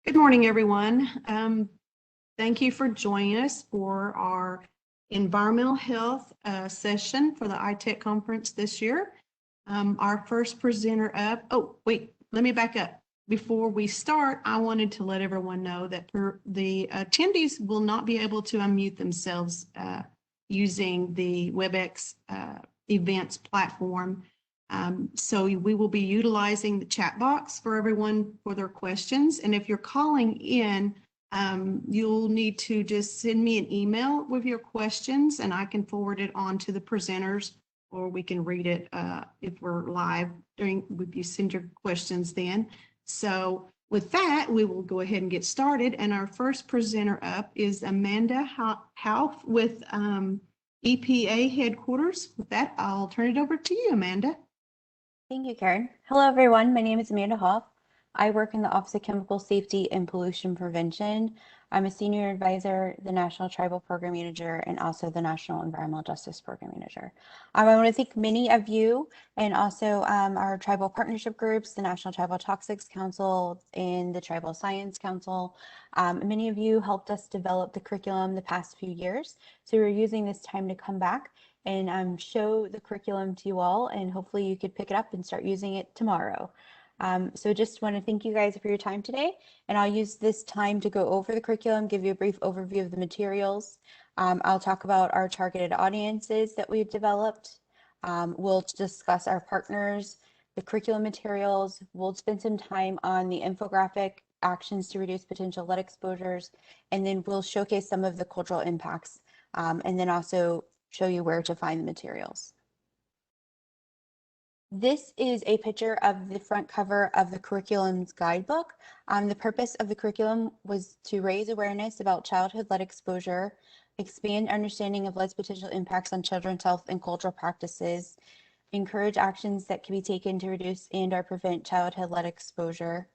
Good morning, everyone. Thank you for joining us for our environmental health session for the ITEC conference this year. Our first presenter up, oh, wait, let me back up. Before we start, I wanted to let everyone know that the attendees will not be able to unmute themselves using the WebEx events platform. So we will be utilizing the chat box for everyone for their questions. And if you're calling in, you'll need to just send me an email with your questions and I can forward it on to the presenters, or we can read it if we're live if you send your questions then. So with that, we will go ahead and get started. And our first presenter up is Amanda Houff with EPA headquarters. With that, I'll turn it over to you, Amanda. Thank you, Karen. Hello, everyone. My name is Amanda Houff. I work in the Office of Chemical Safety and Pollution Prevention. I'm a senior advisor, the National Tribal Program Manager, and also the National Environmental Justice Program Manager. I want to thank many of you and also our tribal partnership groups, the National Tribal Toxics Council and the Tribal Science Council. Many of you helped us develop the curriculum the past few years. So we're using this time to come back and show the curriculum to you all, and hopefully you could pick it up and start using it tomorrow. So just want to thank you guys for your time today, and I'll use this time to go over the curriculum, give you a brief overview of the materials. I'll talk about our targeted audiences that we've developed. We'll discuss our partners, the curriculum materials. We'll spend some time on the infographic actions to reduce potential lead exposures, and then we'll showcase some of the cultural impacts, and then also show you where to find the materials. This is a picture of the front cover of the curriculum's guidebook. The purpose of the curriculum was to raise awareness about childhood lead exposure, expand understanding of lead's potential impacts on children's health and cultural practices, encourage actions that can be taken to reduce and/or prevent childhood lead exposure.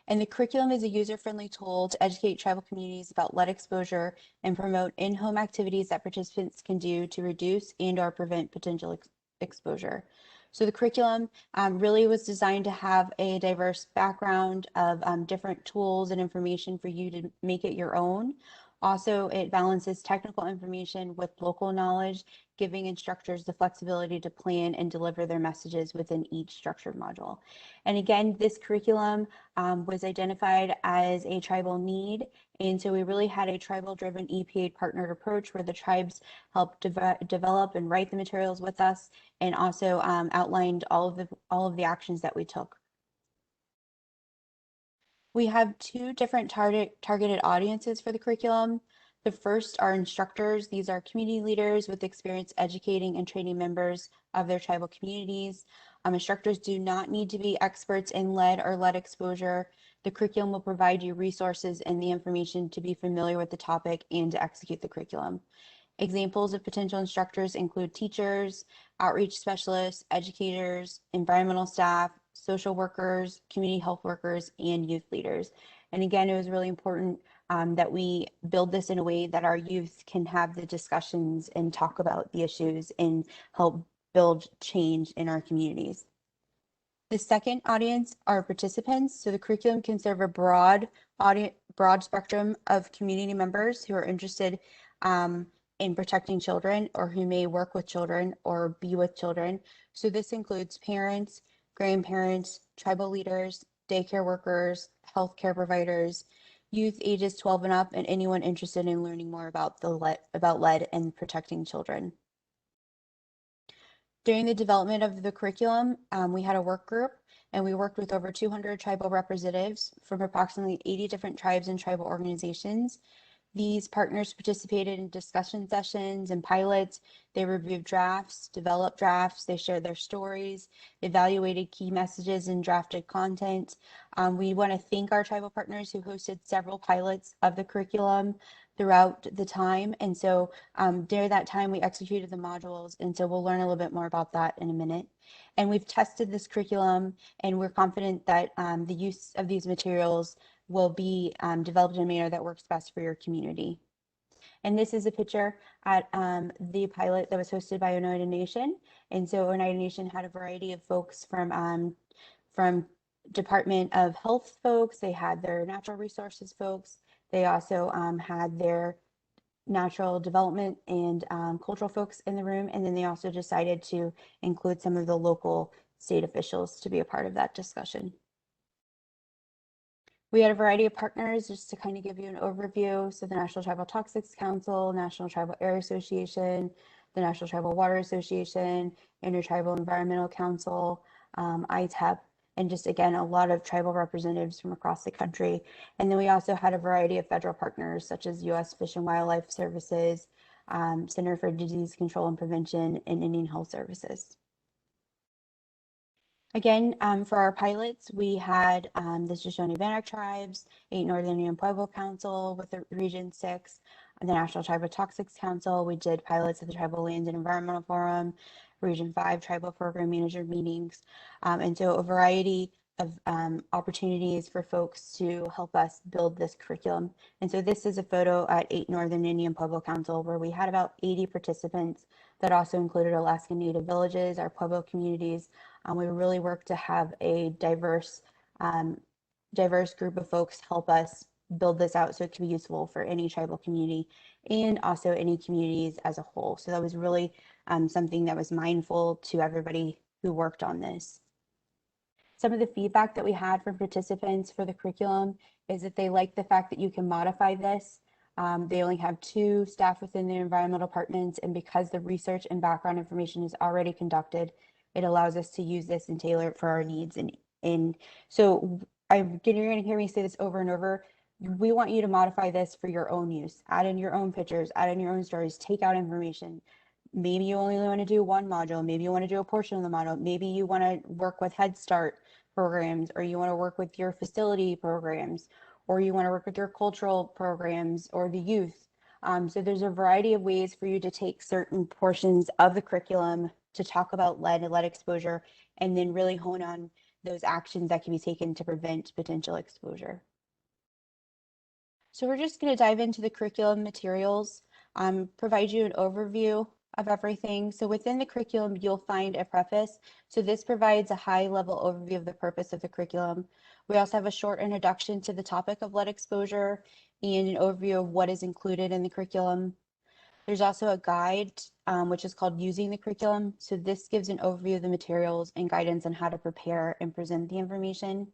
And the curriculum is a user-friendly tool to educate tribal communities about lead exposure and promote in-home activities that participants can do to reduce and/or prevent potential exposure. So the curriculum really was designed to have a diverse background of different tools and information for you to make it your own. Also, it balances technical information with local knowledge, giving instructors the flexibility to plan and deliver their messages within each structured module. And again, this curriculum was identified as a tribal need. And so we really had a tribal-driven EPA partnered approach where the tribes helped develop and write the materials with us, and also outlined all of the actions that we took. We have two different targeted audiences for the curriculum. The first are instructors. These are community leaders with experience educating and training members of their tribal communities. Instructors do not need to be experts in lead or lead exposure. The curriculum will provide you resources and the information to be familiar with the topic and to execute the curriculum. Examples of potential instructors include teachers, outreach specialists, educators, environmental staff, social workers, community health workers, and youth leaders. And again, it was really important that we build this in a way that our youth can have the discussions and talk about the issues and help build change in our communities. The second audience are participants. So the curriculum can serve a broad spectrum of community members who are interested in protecting children, or who may work with children or be with children. So this includes parents, grandparents, tribal leaders, daycare workers, healthcare providers, youth ages 12 and up, and anyone interested in learning more about lead and protecting children. During the development of the curriculum, we had a work group, and we worked with over 200 tribal representatives from approximately 80 different tribes and tribal organizations. These partners participated in discussion sessions and pilots. They reviewed drafts, developed drafts, they shared their stories, evaluated key messages and drafted content. We want to thank our tribal partners who hosted several pilots of the curriculum throughout the time. And so during that time, we executed the modules. And so we'll learn a little bit more about that in a minute. And we've tested this curriculum, and we're confident that the use of these materials will be developed in a manner that works best for your community. And this is a picture at the pilot that was hosted by Oneida Nation. And so Oneida Nation had a variety of folks from Department of Health folks, they had their natural resources folks, they also had their natural development and cultural folks in the room, and then they also decided to include some of the local state officials to be a part of that discussion. We had a variety of partners, just to kind of give you an overview. So the National Tribal Toxics Council, National Tribal Air Association, the National Tribal Water Association, Intertribal Environmental Council, ITEC, and just again, a lot of tribal representatives from across the country. And then we also had a variety of federal partners such as U.S. Fish and Wildlife Services, Center for Disease Control and Prevention, and Indian Health Services. Again, for our pilots, we had the Shoshone-Bannock tribes, 8 Northern Indian Pueblo Council with the Region 6, the National Tribal Toxics Council. We did pilots at the Tribal Land and Environmental Forum, Region 5 Tribal Program Manager meetings, and so a variety of opportunities for folks to help us build this curriculum. And so this is a photo at 8 Northern Indian Pueblo Council where we had about 80 participants that also included Alaska Native villages, our Pueblo communities. We really work to have a diverse group of folks help us build this out so it can be useful for any tribal community and also any communities as a whole. So that was really something that was mindful to everybody who worked on this. Some of the feedback that we had from participants for the curriculum is that they like the fact that you can modify this. They only have 2 staff within their environmental departments, and because the research and background information is already conducted, it allows us to use this and tailor it for our needs. And so you're going to hear me say this over and over. We want you to modify this for your own use. Add in your own pictures, add in your own stories, take out information. Maybe you only want to do one module. Maybe you want to do a portion of the module. Maybe you want to work with Head Start programs, or you want to work with your facility programs, or you want to work with your cultural programs or the youth. So there's a variety of ways for you to take certain portions of the curriculum to talk about lead and lead exposure, and then really hone on those actions that can be taken to prevent potential exposure. So we're just going to dive into the curriculum materials, provide you an overview of everything. So within the curriculum, you'll find a preface. So this provides a high-level overview of the purpose of the curriculum. We also have a short introduction to the topic of lead exposure and an overview of what is included in the curriculum. There's also a guide, which is called Using the Curriculum. So this gives an overview of the materials and guidance on how to prepare and present the information.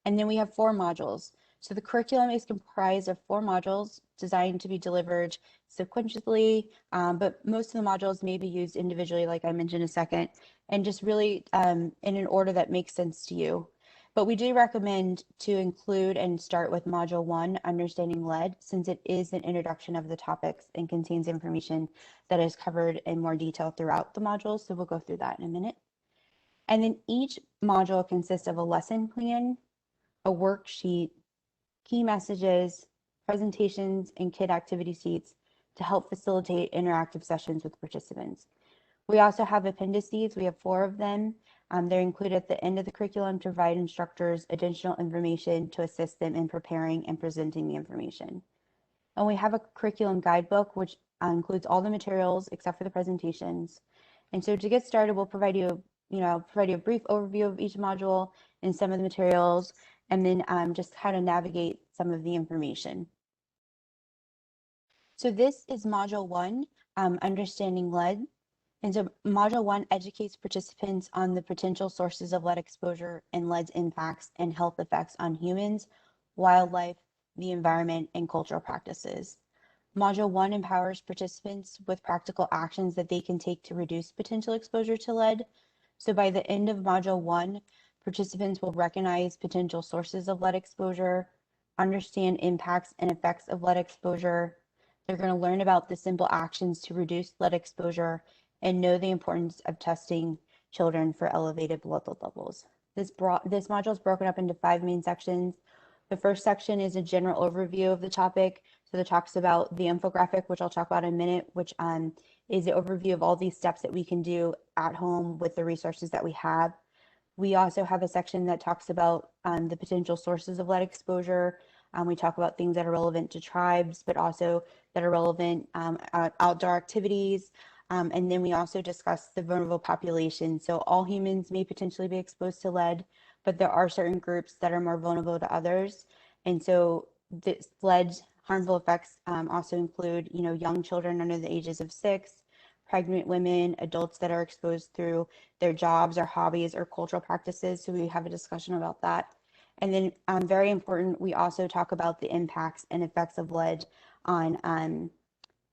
And then we have 4 modules. So the curriculum is comprised of 4 modules designed to be delivered sequentially, but most of the modules may be used individually, like I mentioned a second, and just really in an order that makes sense to you. But we do recommend to include and start with Module 1, Understanding Lead, since it is an introduction of the topics and contains information that is covered in more detail throughout the modules. So we'll go through that in a minute. And then each module consists of a lesson plan, a worksheet, key messages, presentations, and kid activity sheets to help facilitate interactive sessions with participants. We also have appendices. We have 4 of them. They're included at the end of the curriculum to provide instructors additional information to assist them in preparing and presenting the information. And we have a curriculum guidebook, which includes all the materials except for the presentations. And so to get started, we'll provide you a brief overview of each module and some of the materials, and then just how to navigate some of the information. So this is Module 1, Understanding Lead. And so Module 1 educates participants on the potential sources of lead exposure and lead's impacts and health effects on humans, wildlife, the environment, and cultural practices. Module 1 empowers participants with practical actions that they can take to reduce potential exposure to lead. So by the end of Module 1, participants will recognize potential sources of lead exposure, understand impacts and effects of lead exposure. They're going to learn about the simple actions to reduce lead exposure and know the importance of testing children for elevated blood levels. This module is broken up into 5 main sections. The first section is a general overview of the topic. So it talks about the infographic, which I'll talk about in a minute, which is an overview of all these steps that we can do at home with the resources that we have. We also have a section that talks about the potential sources of lead exposure. We talk about things that are relevant to tribes, but also that are relevant outdoor activities. And then we also discuss the vulnerable population. So all humans may potentially be exposed to lead, but there are certain groups that are more vulnerable to others. And so this lead's harmful effects also include, young children under the ages of 6, pregnant women, adults that are exposed through their jobs or hobbies or cultural practices. So we have a discussion about that. And then very important, we also talk about the impacts and effects of lead on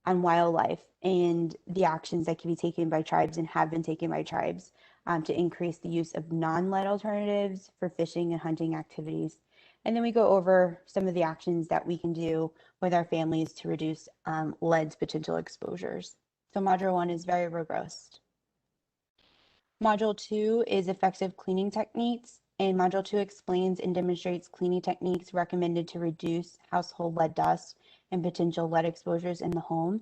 wildlife and the actions that can be taken by tribes and have been taken by tribes to increase the use of non-lead alternatives for fishing and hunting activities. And then we go over some of the actions that we can do with our families to reduce lead's potential exposures. So Module 1 is very robust. Module 2 is effective cleaning techniques, and Module 2 explains and demonstrates cleaning techniques recommended to reduce household lead dust and potential lead exposures in the home.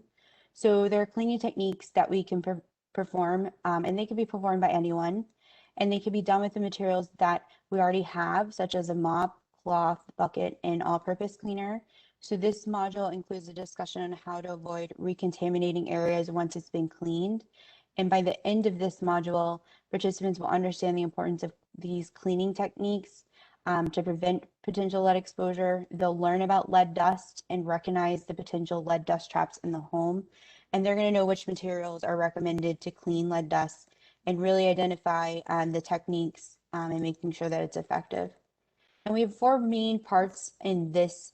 So there are cleaning techniques that we can perform, and they can be performed by anyone, and they can be done with the materials that we already have, such as a mop, cloth, bucket, and all-purpose cleaner. So this module includes a discussion on how to avoid recontaminating areas once it's been cleaned. And by the end of this module, participants will understand the importance of these cleaning techniques to prevent potential lead exposure. They'll learn about lead dust and recognize the potential lead dust traps in the home. And they're going to know which materials are recommended to clean lead dust and really identify the techniques and making sure that it's effective. And we have 4 main parts in this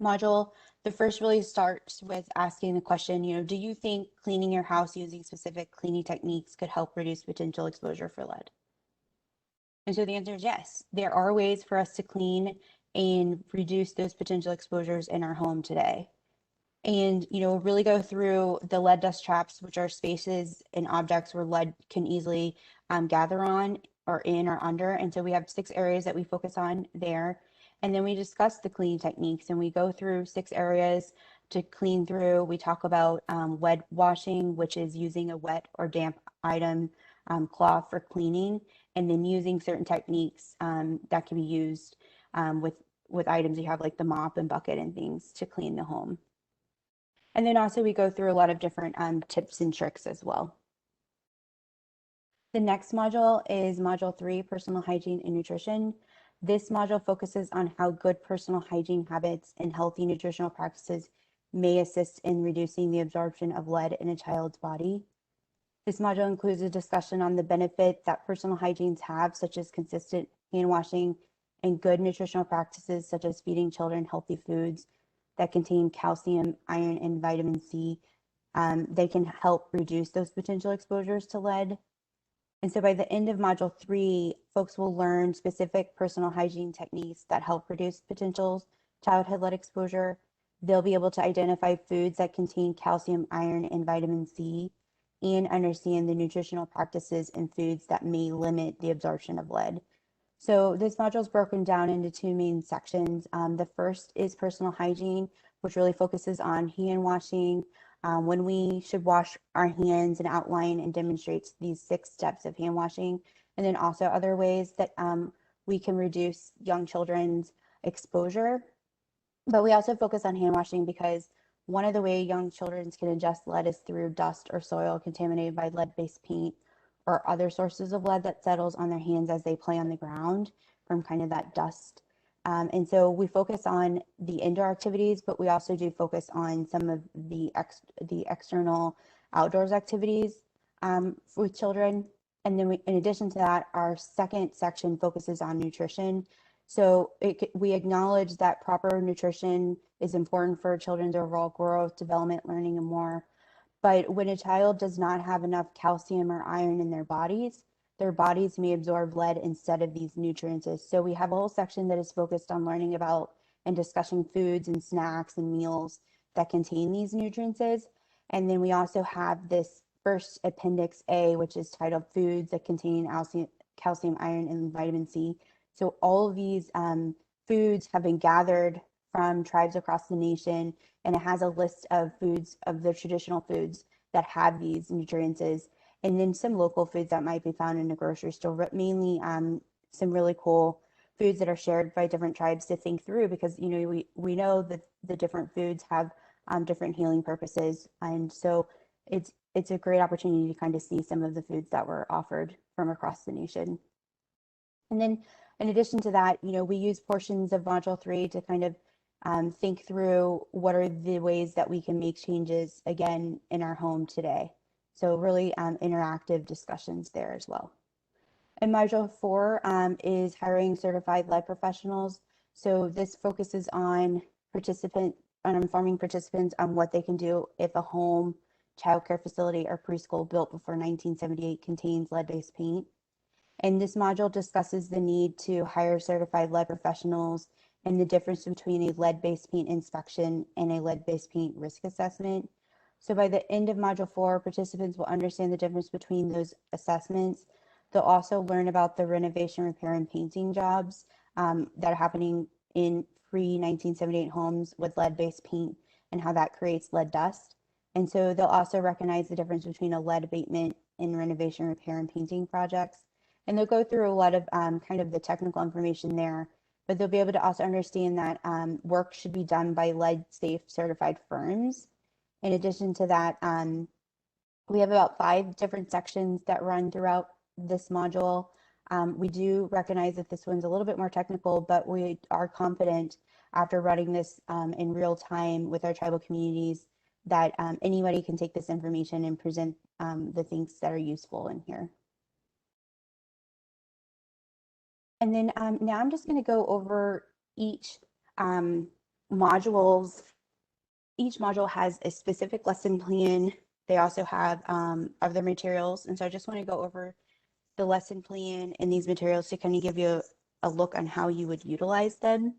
module. The first really starts with asking the question, do you think cleaning your house using specific cleaning techniques could help reduce potential exposure for lead? And so the answer is yes. There are ways for us to clean and reduce those potential exposures in our home today. And, really go through the lead dust traps, which are spaces and objects where lead can easily gather on or in or under. And so we have 6 areas that we focus on there. And then we discuss the cleaning techniques and we go through 6 areas to clean through. We talk about wet washing, which is using a wet or damp item, cloth for cleaning, and then using certain techniques that can be used with items you have like the mop and bucket and things to clean the home. And then also we go through a lot of different tips and tricks as well. The next module is Module 3, Personal Hygiene and Nutrition. This module focuses on how good personal hygiene habits and healthy nutritional practices may assist in reducing the absorption of lead in a child's body. This module includes a discussion on the benefit that personal hygienes have, such as consistent hand washing and good nutritional practices, such as feeding children healthy foods that contain calcium, iron, and vitamin C. They can help reduce those potential exposures to lead. And so by the end of Module 3, folks will learn specific personal hygiene techniques that help reduce potential childhood lead exposure. They'll be able to identify foods that contain calcium, iron, and vitamin C, and understand the nutritional practices in foods that may limit the absorption of lead. So this module is broken down into 2 main sections. The first is personal hygiene, which really focuses on hand washing, when we should wash our hands, and outline and demonstrates these 6 steps of hand washing, and then also other ways that we can reduce young children's exposure. But we also focus on hand washing because one of the ways young children can ingest lead is through dust or soil contaminated by lead-based paint or other sources of lead that settles on their hands as they play on the ground from kind of that dust. And so we focus on the indoor activities, but we also do focus on some of the external outdoors activities with children. And then in addition to that, our second section focuses on nutrition. So we acknowledge that proper nutrition is important for children's overall growth, development, learning, and more. But when a child does not have enough calcium or iron in their bodies may absorb lead instead of these nutrients. So we have a whole section that is focused on learning about and discussing foods and snacks and meals that contain these nutrients. And then we also have this first Appendix A, which is titled Foods that contain calcium, iron, and vitamin C. So all of these foods have been gathered from tribes across the nation, and it has a list of foods, of the traditional foods that have these nutrients, and then some local foods that might be found in the grocery store, but mainly some really cool foods that are shared by different tribes to think through, because we know that the different foods have different healing purposes, and so it's a great opportunity to kind of see some of the foods that were offered from across the nation. And then in addition to that, we use portions of Module 3 to kind of think through what are the ways that we can make changes again in our home today. So really interactive discussions there as well. And Module 4 is hiring certified lead professionals. So this focuses on informing participants on what they can do if a home, childcare facility, or preschool built before 1978 contains lead-based paint. And this module discusses the need to hire certified lead professionals and the difference between a lead-based paint inspection and a lead-based paint risk assessment. So by the end of Module 4, participants will understand the difference between those assessments. They'll also learn about the renovation, repair, and painting jobs that are happening in pre-1978 homes with lead-based paint and how that creates lead dust. And so they'll also recognize the difference between a lead abatement and renovation, repair, and painting projects. And they'll go through a lot of kind of the technical information there, but they'll be able to also understand that work should be done by lead safe certified firms. In addition to that, we have about 5 different sections that run throughout this module. We do recognize that this one's a little bit more technical, but we are confident after running this in real time with our tribal communities that anybody can take this information and present the things that are useful in here. And then now I'm just going to go over each modules. Each module has a specific lesson plan. They also have other materials. And so I just want to go over the lesson plan and these materials to kind of give you a look on how you would utilize them.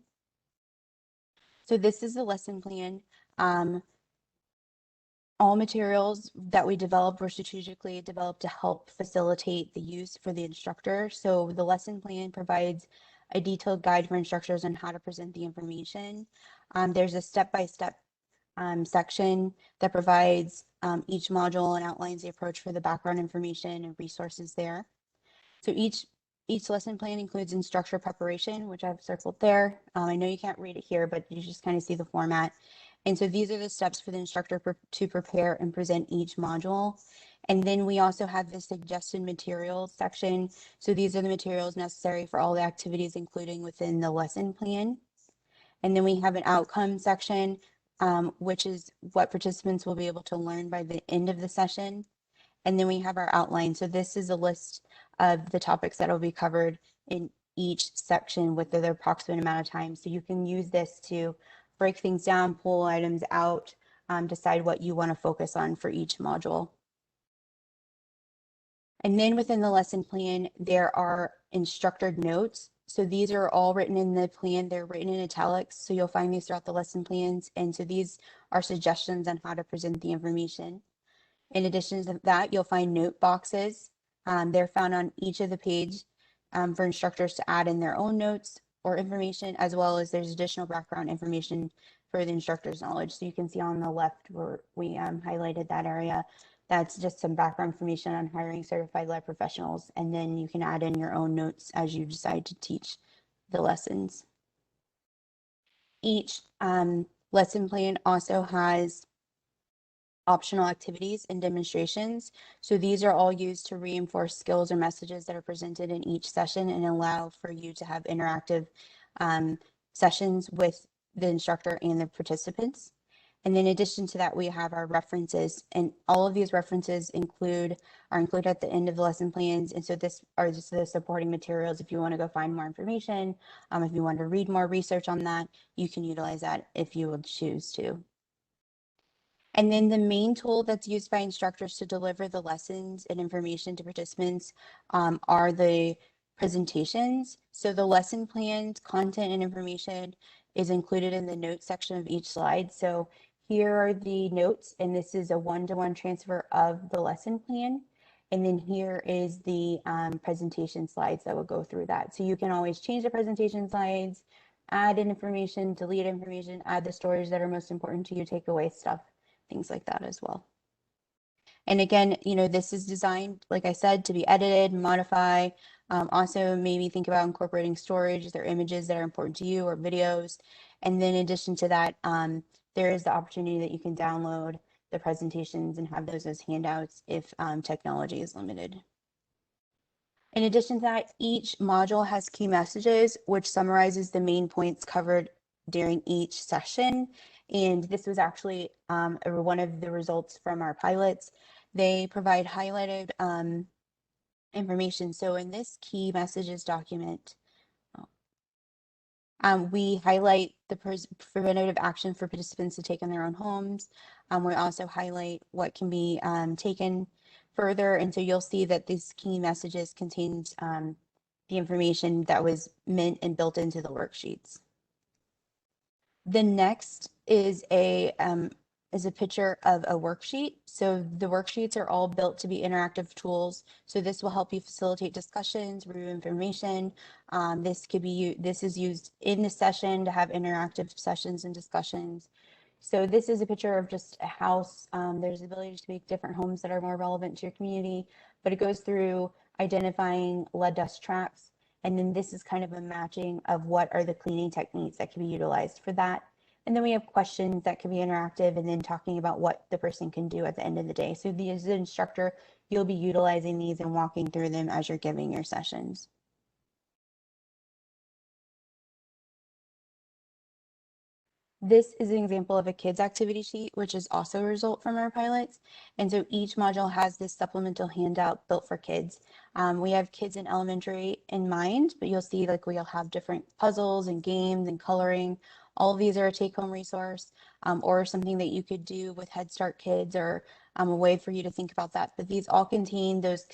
So this is the lesson plan. All materials that we developed were strategically developed to help facilitate the use for the instructor. So the lesson plan provides a detailed guide for instructors on how to present the information. There's a step-by-step section that provides each module and outlines the approach for the background information and resources there. So each lesson plan includes instructor preparation, which I've circled there. I know you can't read it here, but you just kind of see the format. And so these are the steps for the instructor to prepare and present each module. And then we also have the suggested materials section. So these are the materials necessary for all the activities, including within the lesson plan. And then we have an outcome section, which is what participants will be able to learn by the end of the session. And then we have our outline. So this is a list of the topics that will be covered in each section with the approximate amount of time. So you can use this to break things down, pull items out, decide what you want to focus on for each module. And then within the lesson plan, there are instructor notes. So these are all written in the plan. They're written in italics. So you'll find these throughout the lesson plans. And so these are suggestions on how to present the information. In addition to that, you'll find note boxes. They're found on each of the page for instructors to add in their own notes or information, as well as there's additional background information for the instructor's knowledge. So you can see on the left where we highlighted that area. That's just some background information on hiring certified lead professionals. And then you can add in your own notes as you decide to teach the lessons. Each lesson plan also has optional activities and demonstrations. So these are all used to reinforce skills or messages that are presented in each session and allow for you to have interactive sessions with the instructor and the participants. And in addition to that, we have our references, and all of these references are included at the end of the lesson plans. And so this are just the supporting materials. If you want to go find more information, if you want to read more research on that, you can utilize that if you would choose to. And then the main tool that's used by instructors to deliver the lessons and information to participants are the presentations. So the lesson plans, content, and information is included in the notes section of each slide. So here are the notes, and this is a one-to-one transfer of the lesson plan. And then here is the presentation slides that will go through that. So you can always change the presentation slides, add in information, delete information, add the stories that are most important to you, take away stuff, things like that as well. And again, this is designed, like I said, to be edited, modify. Also, maybe think about incorporating storage, there are images that are important to you or videos. And then in addition to that, there is the opportunity that you can download the presentations and have those as handouts if technology is limited. In addition to that, each module has key messages, which summarizes the main points covered during each session. And this was actually one of the results from our pilots. They provide highlighted information. So in this key messages document, we highlight the preventative action for participants to take in their own homes. We also highlight what can be taken further. And so you'll see that these key messages contained the information that was meant and built into the worksheets. The next is a picture of a worksheet. So the worksheets are all built to be interactive tools. So this will help you facilitate discussions, review information. This is used in the session to have interactive sessions and discussions. So this is a picture of just a house. There's the ability to make different homes that are more relevant to your community, but it goes through identifying lead dust traps. And then this is kind of a matching of what are the cleaning techniques that can be utilized for that. And then we have questions that can be interactive and then talking about what the person can do at the end of the day. So as an instructor, you'll be utilizing these and walking through them as you're giving your sessions. This is an example of a kids activity sheet, which is also a result from our pilots. And so each module has this supplemental handout built for kids. We have kids in elementary in mind, but you'll see like we'll have different puzzles and games and coloring. All of these are a take-home resource or something that you could do with Head Start kids or a way for you to think about that. But these all contain those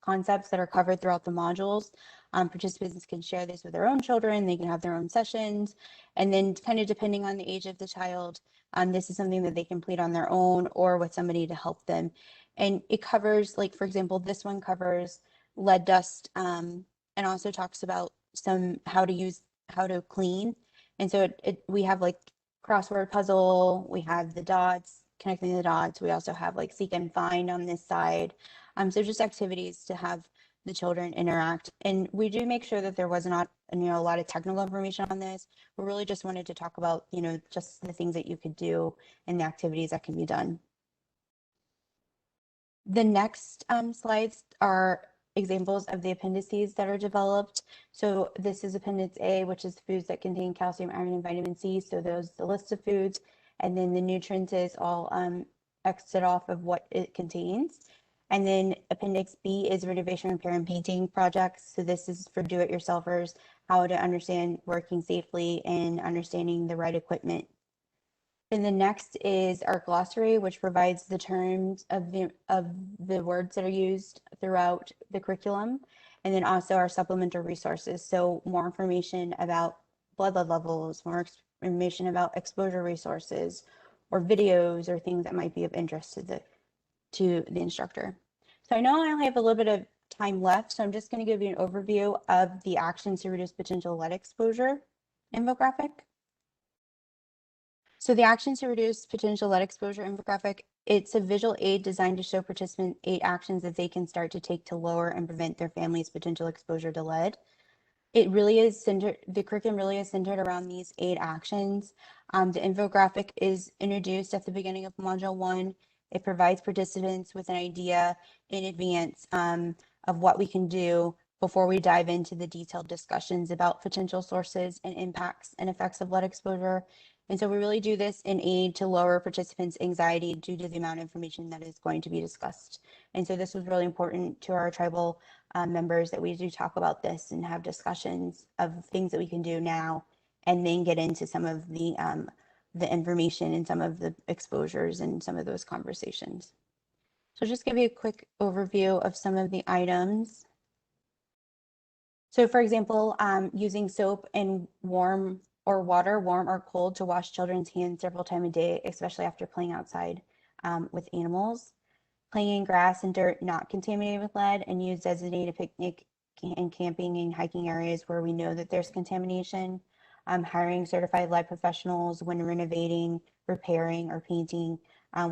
concepts that are covered throughout the modules. Participants can share this with their own children. They can have their own sessions. And then kind of depending on the age of the child, this is something that they complete on their own or with somebody to help them. And it covers, like, for example, this one covers lead dust and also talks about how to clean. And so we have like crossword puzzle, we have the dots, connecting the dots. We also have like seek and find on this side. So just activities to have the children interact. And we do make sure that there was not, a lot of technical information on this. We really just wanted to talk about, just the things that you could do and the activities that can be done. The next slides are examples of the appendices that are developed. So this is Appendix A, which is foods that contain calcium, iron, and vitamin C. So those the list of foods, and then the nutrients is all exited off of what it contains. And then Appendix B is renovation, repair, and painting projects. So this is for do-it-yourselfers, how to understand working safely and understanding the right equipment. And the next is our glossary, which provides the terms of the words that are used throughout the curriculum. And then also our supplemental resources. So more information about blood lead levels, more information about exposure resources, or videos or things that might be of interest to the instructor. So I know I only have a little bit of time left, so I'm just going to give you an overview of the actions to reduce potential lead exposure infographic. So the actions to reduce potential lead exposure infographic, it's a visual aid designed to show participants 8 actions that they can start to take to lower and prevent their family's potential exposure to lead. It really is centered, the curriculum really is centered around these 8 actions. The infographic is introduced at the beginning of Module 1. It provides participants with an idea in advance of what we can do before we dive into the detailed discussions about potential sources and impacts and effects of lead exposure. And so we really do this in aid to lower participants' anxiety due to the amount of information that is going to be discussed. And so this was really important to our tribal members that we do talk about this and have discussions of things that we can do now, and then get into some of the information and some of the exposures and some of those conversations. So just give you a quick overview of some of the items. So for example, using soap and warm or water, warm or cold, to wash children's hands several times a day, especially after playing outside with animals. Playing in grass and dirt not contaminated with lead, and use designated picnic and camping and hiking areas where we know that there's contamination. Hiring certified lead professionals when renovating, repairing, or painting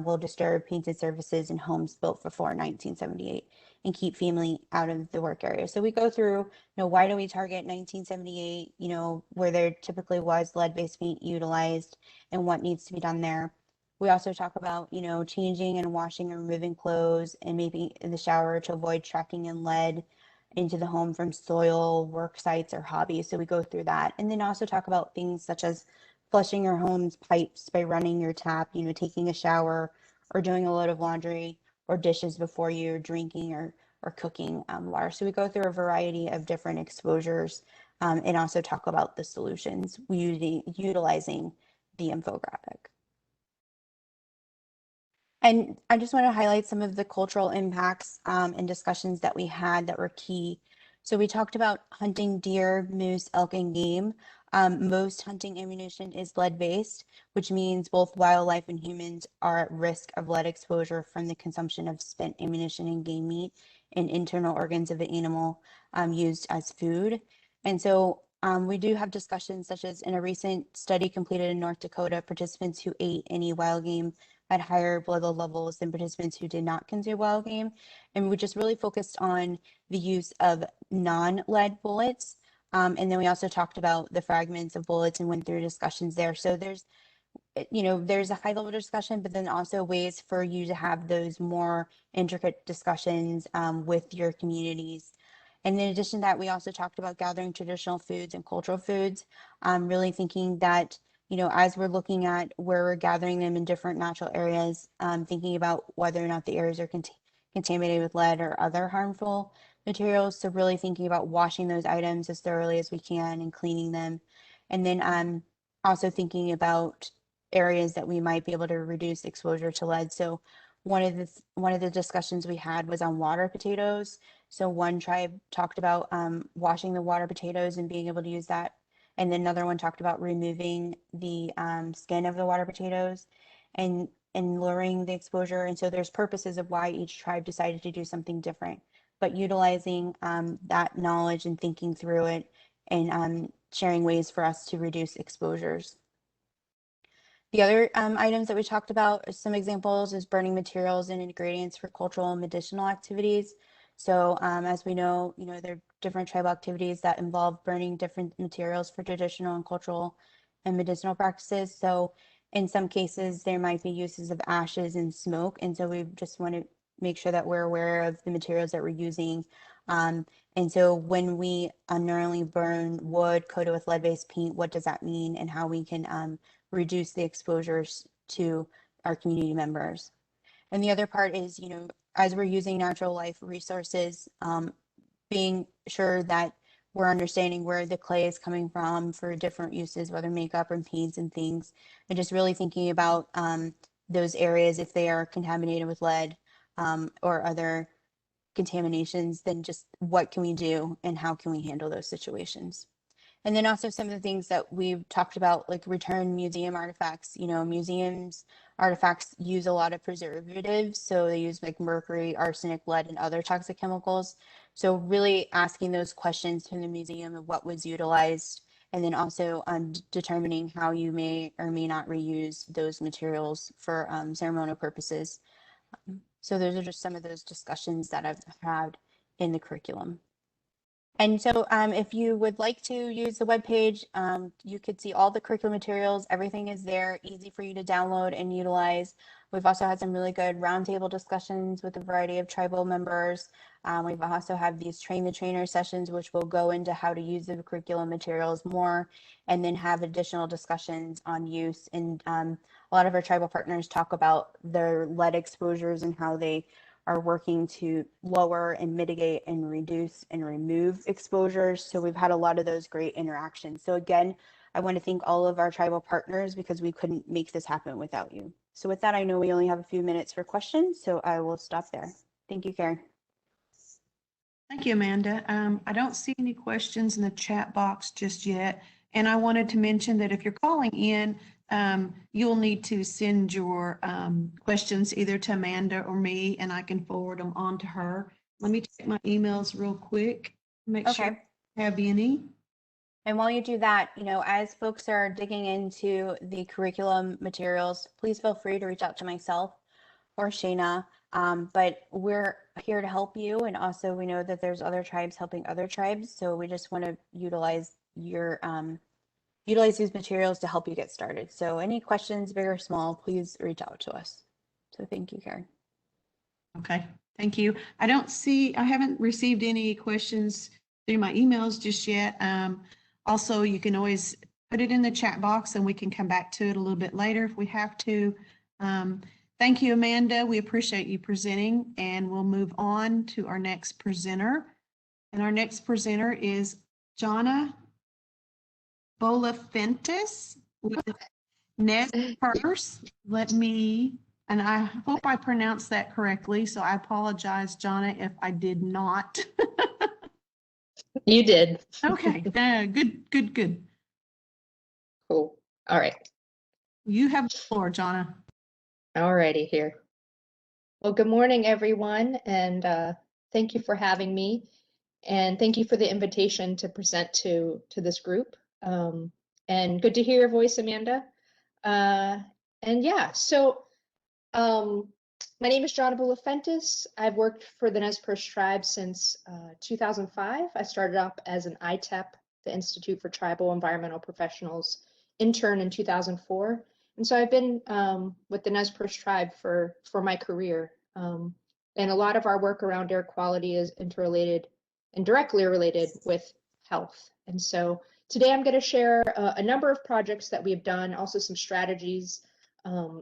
will disturb painted surfaces in homes built before 1978 and keep family out of the work area. So we go through, why do we target 1978, where there typically was lead-based paint utilized and what needs to be done there. We also talk about, changing and washing and removing clothes and maybe in the shower to avoid tracking in lead, into the home from soil, work sites, or hobbies. So we go through that. And then also talk about things such as flushing your home's pipes by running your tap, taking a shower or doing a load of laundry or dishes before you're drinking or cooking water. So we go through a variety of different exposures and also talk about the solutions utilizing the infographic. And I just want to highlight some of the cultural impacts and discussions that we had that were key. So we talked about hunting deer, moose, elk, and game. Most hunting ammunition is lead-based, which means both wildlife and humans are at risk of lead exposure from the consumption of spent ammunition and game meat and internal organs of the animal used as food. And so we do have discussions such as in a recent study completed in North Dakota, participants who ate any wild game had higher blood levels than participants who did not consume wild game. And we just really focused on the use of non-lead bullets. And then we also talked about the fragments of bullets and went through discussions there. So there's a high level discussion, but then also ways for you to have those more intricate discussions with your communities. And in addition to that, we also talked about gathering traditional foods and cultural foods, really thinking that, as we're looking at where we're gathering them in different natural areas, thinking about whether or not the areas are contaminated with lead or other harmful materials. So really thinking about washing those items as thoroughly as we can and cleaning them. And then also thinking about areas that we might be able to reduce exposure to lead. So one of the discussions we had was on water potatoes. So one tribe talked about washing the water potatoes and being able to use that. And then another one talked about removing the skin of the water potatoes and lowering the exposure. And so there's purposes of why each tribe decided to do something different, but utilizing that knowledge and thinking through it and sharing ways for us to reduce exposures. The other items that we talked about, some examples, is burning materials and ingredients for cultural and medicinal activities. So as we know, there are different tribal activities that involve burning different materials for traditional and cultural and medicinal practices. So in some cases, there might be uses of ashes and smoke. And so we just want to make sure that we're aware of the materials that we're using. And so when we unknowingly burn wood coated with lead-based paint, what does that mean and how we can reduce the exposures to our community members. And the other part is, as we're using natural life resources, being sure that we're understanding where the clay is coming from for different uses, whether makeup and paints and things, and just really thinking about those areas if they are contaminated with lead or other contaminations, then just what can we do and how can we handle those situations. And then also some of the things that we've talked about, like return museum artifacts. Museums artifacts use a lot of preservatives. So they use like mercury, arsenic, lead, and other toxic chemicals. So really asking those questions from the museum of what was utilized, and then also determining how you may or may not reuse those materials for ceremonial purposes. So those are just some of those discussions that I've had in the curriculum. And so if you would like to use the webpage, you could see all the curriculum materials. Everything is there, easy for you to download and utilize. We've also had some really good roundtable discussions with a variety of tribal members. We've also had these train the trainer sessions, which will go into how to use the curriculum materials more, and then have additional discussions on use. And a lot of our tribal partners talk about their lead exposures and how they are working to lower and mitigate and reduce and remove exposures. So we've had a lot of those great interactions. So again, I want to thank all of our tribal partners because we couldn't make this happen without you. So with that, I know we only have a few minutes for questions, so I will stop there. Thank you, Karen. Thank you, Amanda. I don't see any questions in the chat box just yet. And I wanted to mention that if you're calling in, you'll need to send your questions either to Amanda or me, and I can forward them on to her. Let me check my emails real quick, make sure I have any. And while you do that, as folks are digging into the curriculum materials, please feel free to reach out to myself or Shayna. But we're here to help you. And also we know that there's other tribes helping other tribes. So we just want to utilize these materials to help you get started. So any questions, big or small, please reach out to us. So thank you, Karen. Okay, thank you. I haven't received any questions through my emails just yet. Also, you can always put it in the chat box and we can come back to it a little bit later if we have to. Thank you, Amanda. We appreciate you presenting, and we'll move on to our next presenter. And our next presenter is Jonna Bolafentis with NESPERS. And I hope I pronounced that correctly, so I apologize, Jonna, if I did not. You did. Okay, good. Cool. All right. You have the floor, Jonna. All righty here. Well, good morning, everyone, and thank you for having me. And thank you for the invitation to present to this group. And good to hear your voice, Amanda. And yeah, so my name is Jonna Bolafentis. I've worked for the Nez Perce tribe since 2005. I started up as an ITEP, the Institute for Tribal Environmental Professionals, intern in 2004. And so I've been with the Nez Perce tribe for my career. And a lot of our work around air quality is interrelated and directly related with health. And so today I'm going to share a number of projects that we've done, also some strategies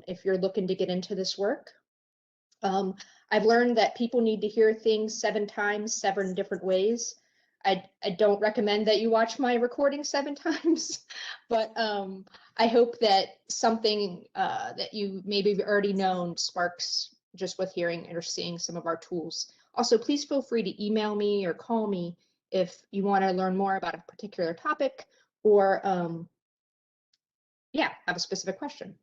if you're looking to get into this work. I've learned that people need to hear things 7 times, 7 different ways. I don't recommend that you watch my recording 7 times, but I hope that something that you maybe have already known sparks just with hearing or seeing some of our tools. Also, please feel free to email me or call me if you want to learn more about a particular topic or yeah, have a specific question.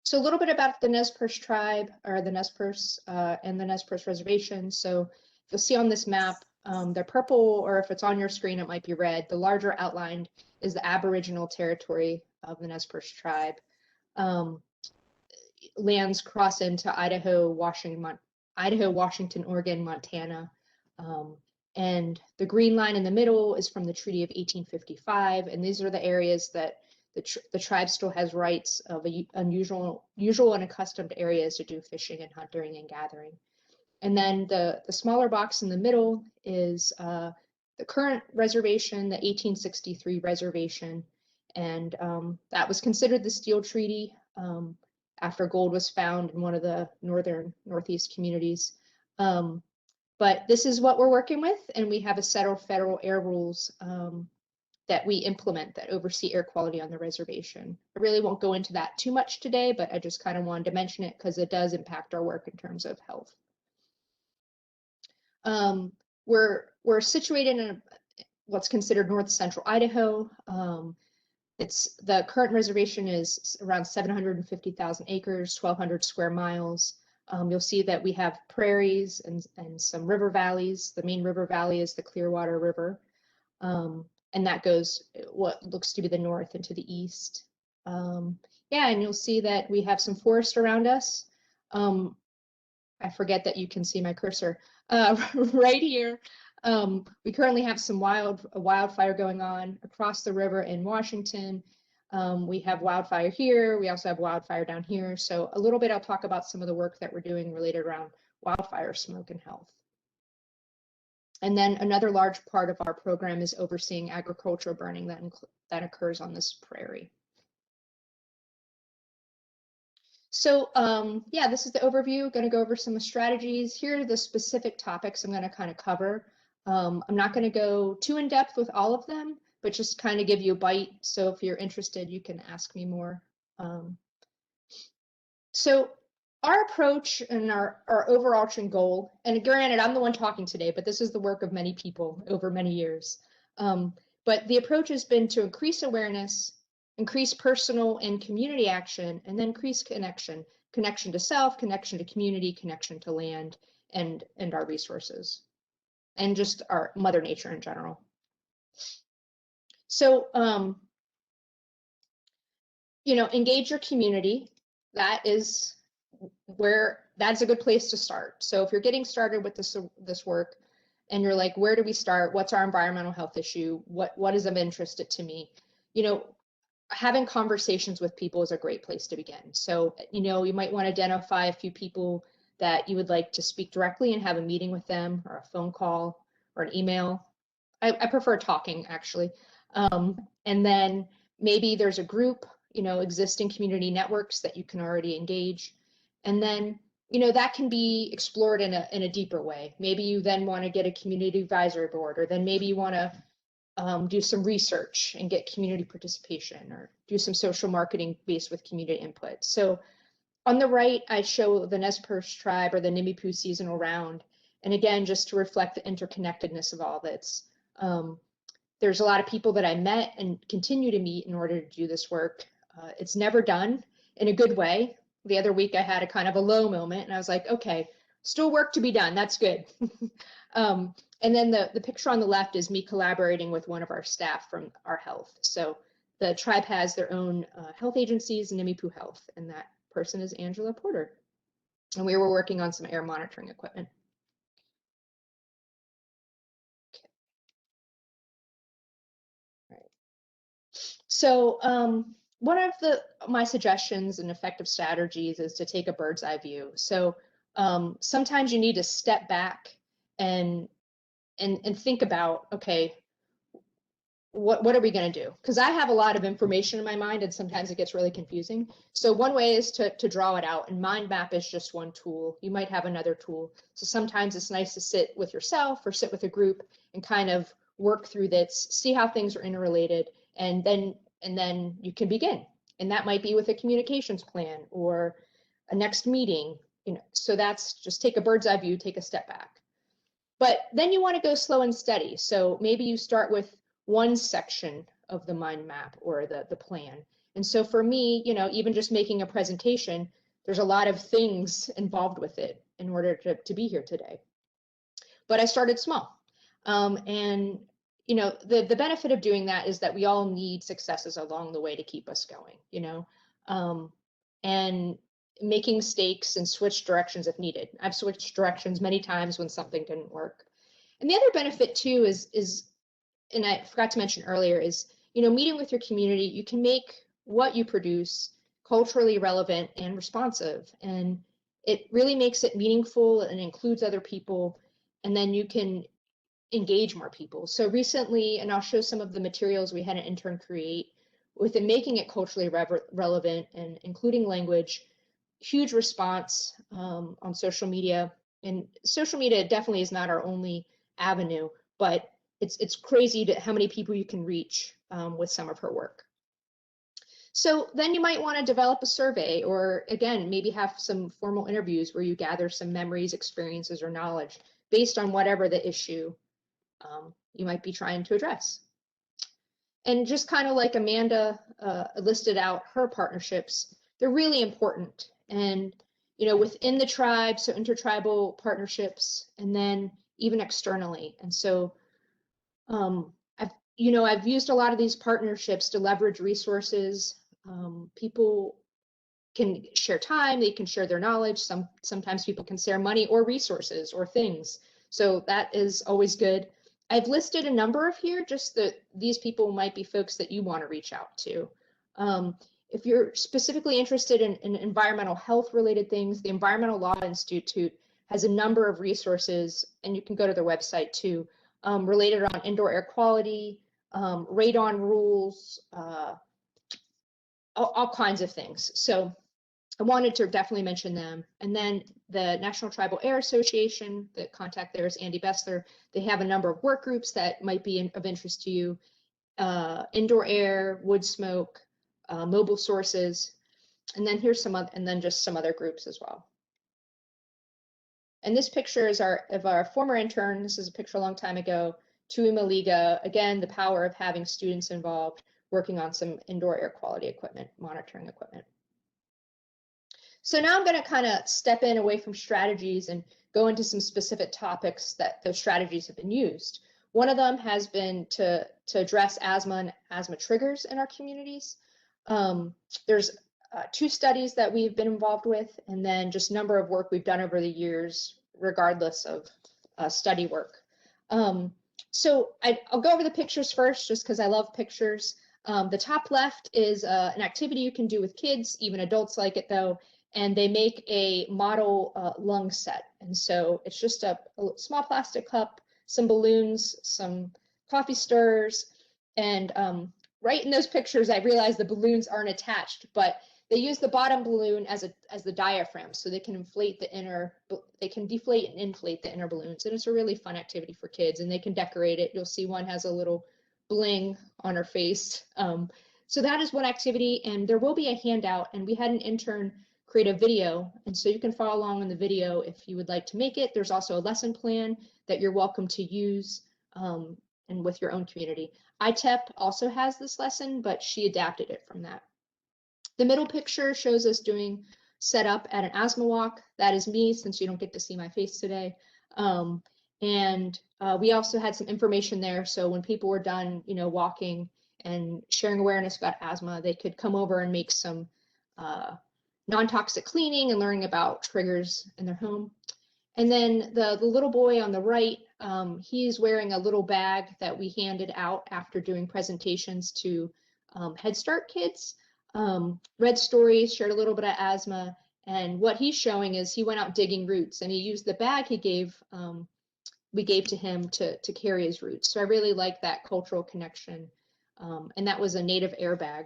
So a little bit about the Nez Perce tribe, or the Nez Perce and the Nez Perce reservation. So you'll see on this map, they're purple, or if it's on your screen, it might be red. The larger outlined is the Aboriginal territory of the Nez Perce tribe. Lands cross into Idaho, Washington, Oregon, Montana. And the green line in the middle is from the Treaty of 1855. And these are the areas that the tribe still has rights of unusual and accustomed areas to do fishing and hunting and gathering. And then the smaller box in the middle is the current reservation, the 1863 reservation. And that was considered the Steele Treaty after gold was found in one of the northeast communities. But this is what we're working with, and we have a set of federal air rules that we implement that oversee air quality on the reservation. I really won't go into that too much today, but I just kind of wanted to mention it because it does impact our work in terms of health. We're situated in what's considered north central Idaho. The current reservation is around 750,000 acres, 1,200 square miles. You'll see that we have prairies and some river valleys. The main river valley is the Clearwater River. And that goes what looks to be the north and to the east. Yeah, and you'll see that we have some forest around us. I forget that you can see my cursor right here. We currently have some wildfire going on across the river in Washington. We have wildfire here. We also have wildfire down here. So a little bit, I'll talk about some of the work that we're doing related around wildfire smoke and health. And then another large part of our program is overseeing agricultural burning that occurs on this prairie. So yeah, this is the overview. Going to go over some strategies. Here are the specific topics I'm going to kind of cover. I'm not going to go too in depth with all of them, but just kind of give you a bite. So if you're interested, you can ask me more. So our approach and our overarching goal, and granted, I'm the one talking today, but this is the work of many people over many years. But the approach has been to increase awareness, increase personal and community action, and then increase connection to self, connection to community, connection to land, and our resources, and just our Mother Nature in general. So, engage your community. That's a good place to start. So if you're getting started with this work and you're like, where do we start? What's our environmental health issue? What is of interest to me? Having conversations with people is a great place to begin. So, you might want to identify a few people that you would like to speak directly and have a meeting with them, or a phone call or an email. I prefer talking, actually. And then maybe there's a group, existing community networks that you can already engage. And then, that can be explored in a deeper way. Maybe you then want to get a community advisory board, or then maybe you want to do some research and get community participation, or do some social marketing based with community input. So on the right, I show the Nez Perce tribe, or the Nimiipuu seasonal round. And again, just to reflect the interconnectedness of all this. There's a lot of people that I met and continue to meet in order to do this work. It's never done in a good way. The other week I had a kind of a low moment, and I was like, okay, still work to be done. That's good. And then the picture on the left is me collaborating with one of our staff from our health. So the tribe has their own health agencies, Nimiipuu Health, and that person is Angela Porter. And we were working on some air monitoring equipment. So one of my suggestions and effective strategies is to take a bird's eye view. So sometimes you need to step back and think about, okay, what are we going to do? Because I have a lot of information in my mind, and sometimes it gets really confusing. So one way is to draw it out, and mind map is just one tool. You might have another tool. So sometimes it's nice to sit with yourself or sit with a group and kind of work through this, see how things are interrelated, and then you can begin. And that might be with a communications plan or a next meeting. So that's just take a bird's eye view, take a step back. But then you want to go slow and steady. So maybe you start with one section of the mind map or the plan. And so for me, even just making a presentation, there's a lot of things involved with it in order to be here today. But I started small. And the benefit of doing that is that we all need successes along the way to keep us going, and making mistakes and switch directions if needed. I've switched directions many times when something didn't work. And the other benefit too is, and I forgot to mention earlier, is, meeting with your community, you can make what you produce culturally relevant and responsive. And it really makes it meaningful and includes other people. And then you can engage more people. So recently, and I'll show some of the materials we had an intern create, within making it culturally relevant and including language, huge response on social media. And social media definitely is not our only avenue, but it's crazy how many people you can reach with some of her work. So then you might want to develop a survey, or again, maybe have some formal interviews where you gather some memories, experiences, or knowledge based on whatever the issue you might be trying to address. And just kind of like Amanda listed out her partnerships, they're really important. And within the tribe, so intertribal partnerships, and then even externally. And so I've used a lot of these partnerships to leverage resources. People can share time, they can share their knowledge. Sometimes people can share money or resources or things. So that is always good. I've listed a number of here, just that these people might be folks that you want to reach out to. If you're specifically interested in environmental health related things, the Environmental Law Institute has a number of resources, and you can go to their website too, related on indoor air quality, radon rules, all kinds of things. So I wanted to definitely mention them. And then the National Tribal Air Association, the contact there is Andy Bessler. They have a number of work groups that might be of interest to you. Indoor air, wood smoke, mobile sources, and then here's and then just some other groups as well. And this picture is of our former intern. This is a picture a long time ago, Tui Maliga. Again, the power of having students involved working on some indoor air quality equipment, monitoring equipment. So now I'm going to kind of step in away from strategies and go into some specific topics that those strategies have been used. One of them has been to address asthma and asthma triggers in our communities. There's 2 studies that we've been involved with, and then just number of work we've done over the years, regardless of study work. So I'll go over the pictures first, just because I love pictures. The top left is an activity you can do with kids, even adults like it though, and they make a model lung set. And so it's just a small plastic cup, some balloons, some coffee stirrers, and right in those pictures, I realized the balloons aren't attached, but they use the bottom balloon as the diaphragm, so they can inflate the inner, they can deflate and inflate the inner balloons. And it's a really fun activity for kids, and they can decorate it. You'll see one has a little bling on her face. So that is one activity, and there will be a handout, and we had an intern create a video, and so you can follow along in the video if you would like to make it. There's also a lesson plan that you're welcome to use and with your own community. ITEC also has this lesson, but she adapted it from that. The middle picture shows us doing setup at an asthma walk. That is me, since you don't get to see my face today. We also had some information there, so when people were done, walking and sharing awareness about asthma, they could come over and make some non-toxic cleaning and learning about triggers in their home. And then the little boy on the right, he's wearing a little bag that we handed out after doing presentations to Head Start kids. Read stories, shared a little bit of asthma, and what he's showing is he went out digging roots, and he used the bag we gave to him to carry his roots. So I really like that cultural connection, and that was a native air bag.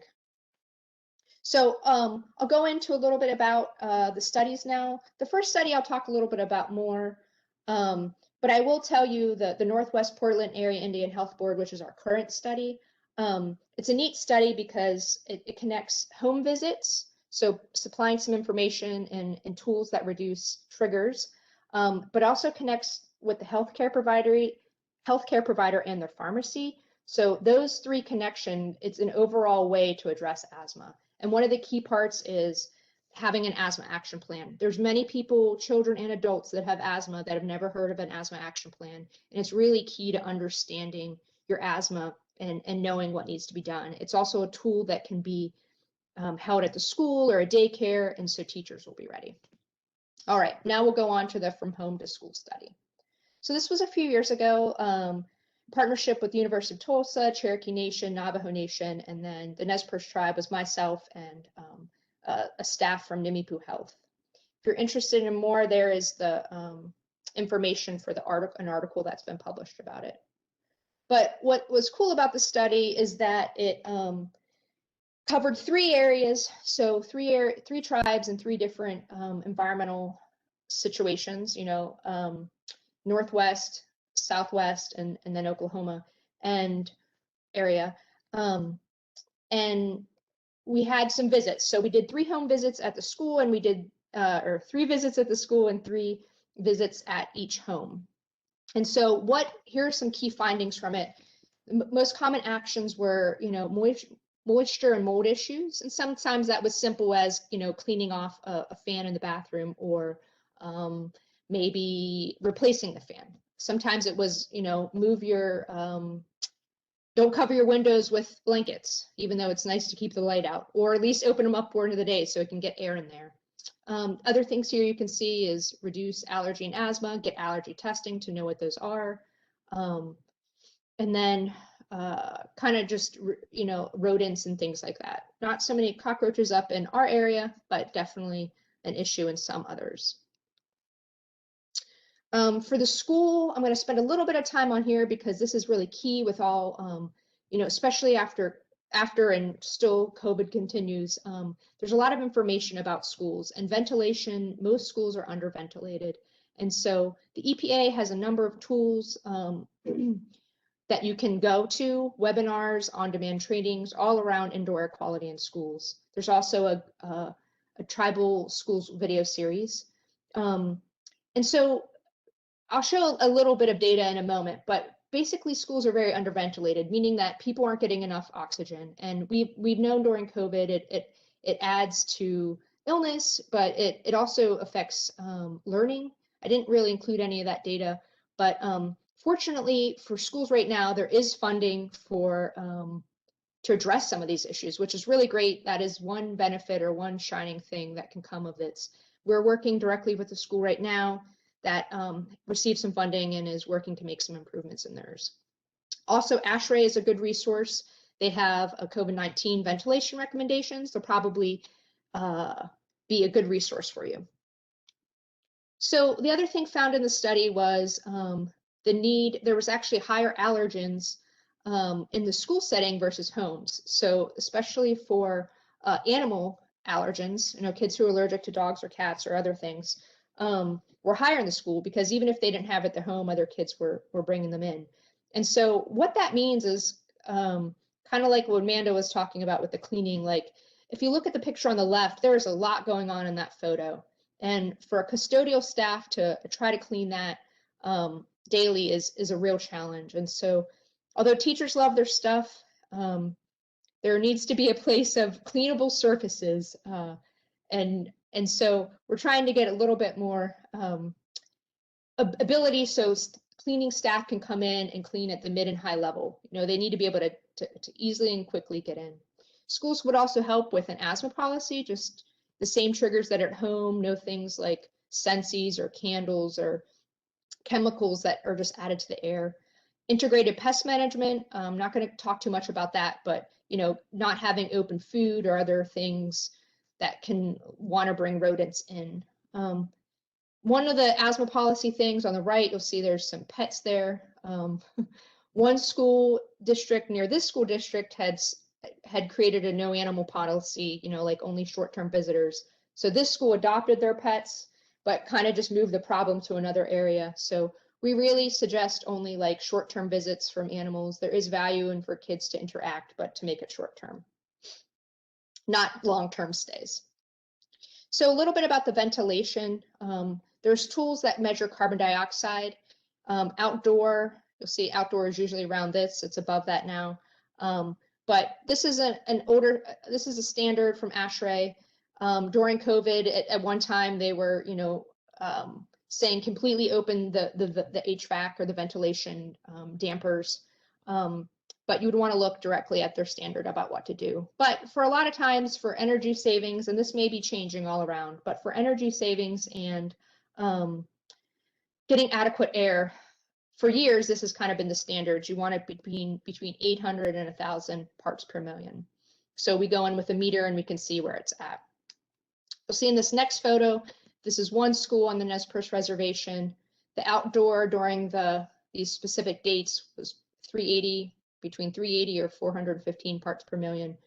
So I'll go into a little bit about the studies now. The first study I'll talk a little bit about more, but I will tell you that the Northwest Portland Area Indian Health Board, which is our current study, it's a neat study because it connects home visits, so supplying some information and tools that reduce triggers, but also connects with the healthcare provider and their pharmacy. So those three connections, it's an overall way to address asthma. And one of the key parts is having an asthma action plan. There's many people, children and adults, that have asthma that have never heard of an asthma action plan. And it's really key to understanding your asthma and knowing what needs to be done. It's also a tool that can be held at the school or a daycare, and so teachers will be ready. All right, now we'll go on to the From Home to School study. So this was a few years ago, partnership with the University of Tulsa, Cherokee Nation, Navajo Nation, and then the Nez Perce tribe was myself and a staff from Nimipu Health. If you're interested in more, there is the information for an article that's been published about it. But what was cool about the study is that it covered 3 areas, so three tribes and 3 different environmental situations, Northwest, Southwest, and then Oklahoma and area. And we had some visits. So we did 3 home visits at the school, and we did, or 3 visits at the school and 3 visits at each home. And so here are some key findings from it. Most common actions were, moisture and mold issues. And sometimes that was simple as, cleaning off a fan in the bathroom, or maybe replacing the fan. Sometimes it was, don't cover your windows with blankets, even though it's nice to keep the light out, or at least open them up for into the day so it can get air in there. Other things here you can see is reduce allergy and asthma, get allergy testing to know what those are. And then kind of just, rodents and things like that. Not so many cockroaches up in our area, but definitely an issue in some others. For the school, I'm going to spend a little bit of time on here because this is really key with all, especially after and still COVID continues. There's a lot of information about schools and ventilation. Most schools are underventilated. And so the EPA has a number of tools that you can go to, webinars, on-demand trainings, all around indoor air quality in schools. There's also a tribal schools video series. And so I'll show a little bit of data in a moment, but basically schools are very underventilated, meaning that people aren't getting enough oxygen. And we've known during COVID, it adds to illness, but it also affects learning. I didn't really include any of that data, but fortunately for schools right now, there is funding for to address some of these issues, which is really great. That is one benefit or one shining thing that can come of this. We're working directly with the school right now that received some funding and is working to make some improvements in theirs. Also, ASHRAE is a good resource. They have a COVID-19 ventilation recommendations. They'll probably be a good resource for you. So the other thing found in the study was there was actually higher allergens in the school setting versus homes. So especially for animal allergens, kids who are allergic to dogs or cats or other things were higher in the school, because even if they didn't have it at the home, other kids were bringing them in. And so what that means is kind of like what Amanda was talking about with the cleaning. Like if you look at the picture on the left, there is a lot going on in that photo. And for a custodial staff to try to clean that daily is a real challenge. And so although teachers love their stuff, there needs to be a place of cleanable surfaces. And so we're trying to get a little bit more ability so cleaning staff can come in and clean at the mid and high level. They need to be able to easily and quickly get in. Schools would also help with an asthma policy, just the same triggers that are at home, no things like Sensies or candles or chemicals that are just added to the air. Integrated pest management, I'm not going to talk too much about that, but not having open food or other things that can want to bring rodents in. One of the asthma policy things on the right, you'll see there's some pets there. One school district near this school district had created a no animal policy, like only short-term visitors. So this school adopted their pets, but kind of just moved the problem to another area. So we really suggest only like short-term visits from animals. There is value in for kids to interact, but to make it short-term, not long-term stays. So a little bit about the ventilation. There's tools that measure carbon dioxide. Outdoor, you'll see outdoor is usually around this. It's above that now. But this is this is a standard from ASHRAE. During COVID, at one time they were, saying completely open the HVAC or the ventilation dampers. But you would want to look directly at their standard about what to do. But for a lot of times for energy savings, and this may be changing all around, but for energy savings and getting adequate air, for years, this has kind of been the standard. You want it between 800 and 1,000 parts per million. So we go in with a meter and we can see where it's at. You'll see in this next photo, this is one school on the Nez Perce Reservation. The outdoor during these specific dates was between 380 or 415 parts per million.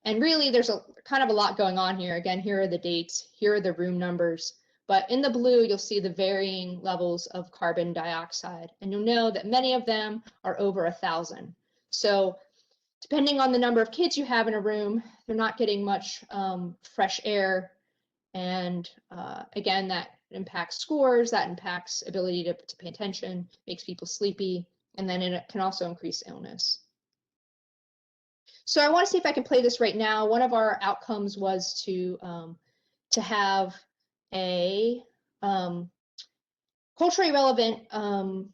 And really there's kind of a lot going on here. Again, here are the dates, here are the room numbers. But in the blue, you'll see the varying levels of carbon dioxide. And you'll know that many of them are over 1,000. So depending on the number of kids you have in a room, they're not getting much fresh air. And again, that impacts scores, that impacts ability to pay attention, makes people sleepy, and then it can also increase illness. So I want to see if I can play this right now. One of our outcomes was to have a culturally relevant, what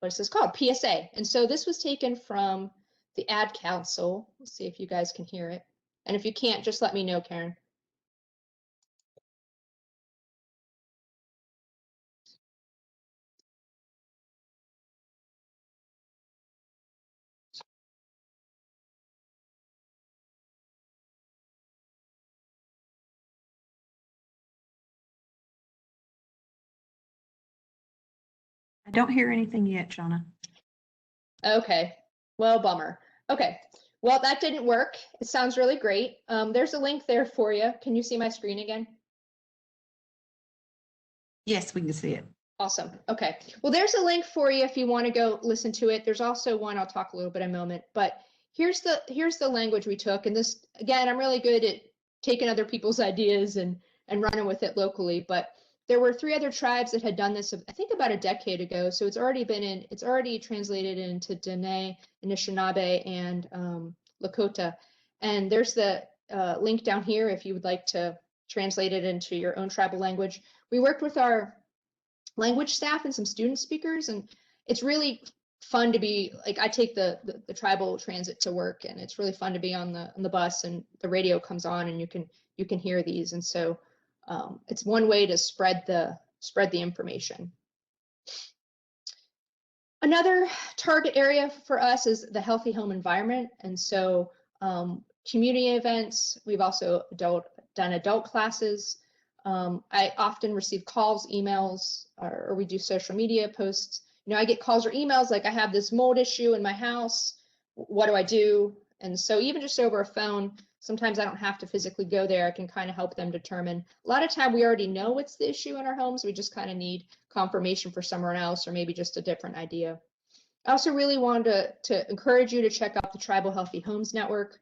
is this called? PSA. And so this was taken from the Ad Council. Let's see if you guys can hear it. And if you can't, just let me know, Karen. I don't hear anything yet, Shauna. Okay, well, bummer. Okay, well, that didn't work. It sounds really great. There's a link there for you. Can you see my screen again? Yes, we can see it. Awesome. Okay. Well, there's a link for you if you want to go listen to it. There's also one I'll talk a little bit in a moment, but here's the language we took. And this, again, I'm really good at taking other people's ideas and running with it locally, but there were 3 other tribes that had done this, I think about a decade ago. So it's already translated into Dene, Anishinaabe, and Lakota. And there's the link down here if you would like to translate it into your own tribal language. We worked with our language staff and some student speakers, and it's really fun to be like, I take the tribal transit to work, and it's really fun to be on the bus, and the radio comes on and you can hear these. And so it's one way to spread the information. Another target area for us is the healthy home environment. And so community events, we've also done adult classes. I often receive calls, emails, or we do social media posts. You know, I get calls or emails like, I have this mold issue in my house. What do I do? And so even just over a phone, sometimes I don't have to physically go there. I can kind of help them determine. A lot of time we already know what's the issue in our homes. We just kind of need confirmation for someone else, or maybe just a different idea. I also really wanted to encourage you to check out the Tribal Healthy Homes Network.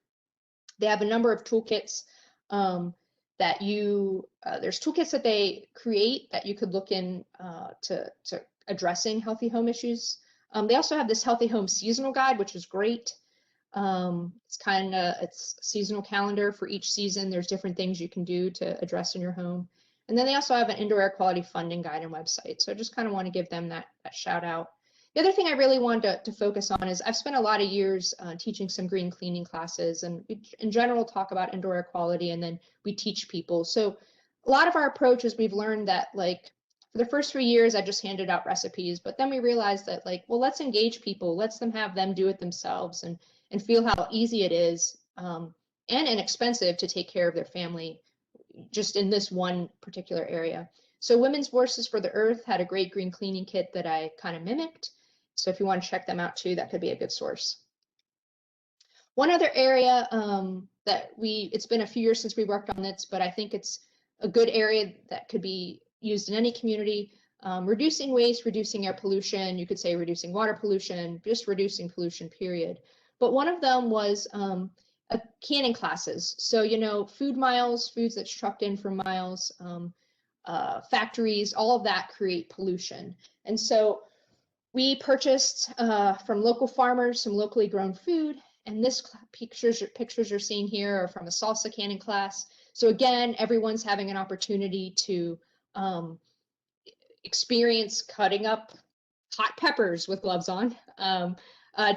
They have a number of toolkits that there's toolkits that they create that you could look in to addressing healthy home issues. They also have this Healthy Home Seasonal Guide, which is great. It's seasonal calendar for each season. There's different things you can do to address in your home. And then they also have an indoor air quality funding guide and website. So I just kind of want to give them that shout out. The other thing I really wanted to focus on is I've spent a lot of years teaching some green cleaning classes, and we, in general, talk about indoor air quality, and then we teach people. So a lot of our approach is we've learned that, like, for the first 3 years, I just handed out recipes, but then we realized that, like, well, let's engage people. Let's have them do it themselves and feel how easy it is and inexpensive to take care of their family just in this one particular area. So Women's Voices for the Earth had a great green cleaning kit that I kind of mimicked. So if you want to check them out too, that could be a good source. One other area it's been a few years since we worked on this, but I think it's a good area that could be used in any community. Reducing waste, reducing air pollution, you could say reducing water pollution, just reducing pollution, period. But one of them was canning classes. So, you know, food miles, foods that's trucked in from miles, factories, all of that create pollution. And so we purchased from local farmers some locally grown food, and this pictures you're seeing here are from a salsa canning class. So again, everyone's having an opportunity to experience cutting up hot peppers with gloves on,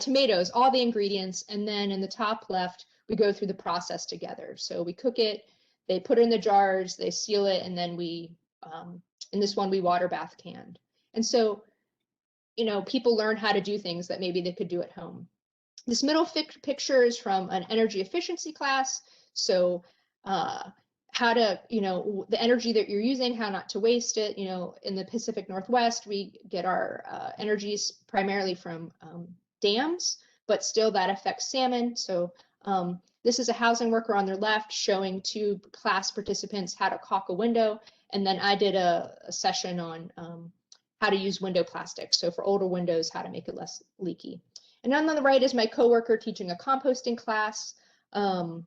tomatoes, all the ingredients, and then in the top left, we go through the process together. So we cook it, they put it in the jars, they seal it, and then we, in this one, we water bath canned. And so, you know, people learn how to do things that maybe they could do at home. This middle picture is from an energy efficiency class. So how to, you know, the energy that you're using, how not to waste it. You know, in the Pacific Northwest, we get our energies primarily from dams, but still that affects salmon. So this is a housing worker on their left showing 2 class participants how to caulk a window. And then I did a session on how to use window plastic. So for older windows, how to make it less leaky. And on the right is my coworker teaching a composting class, 2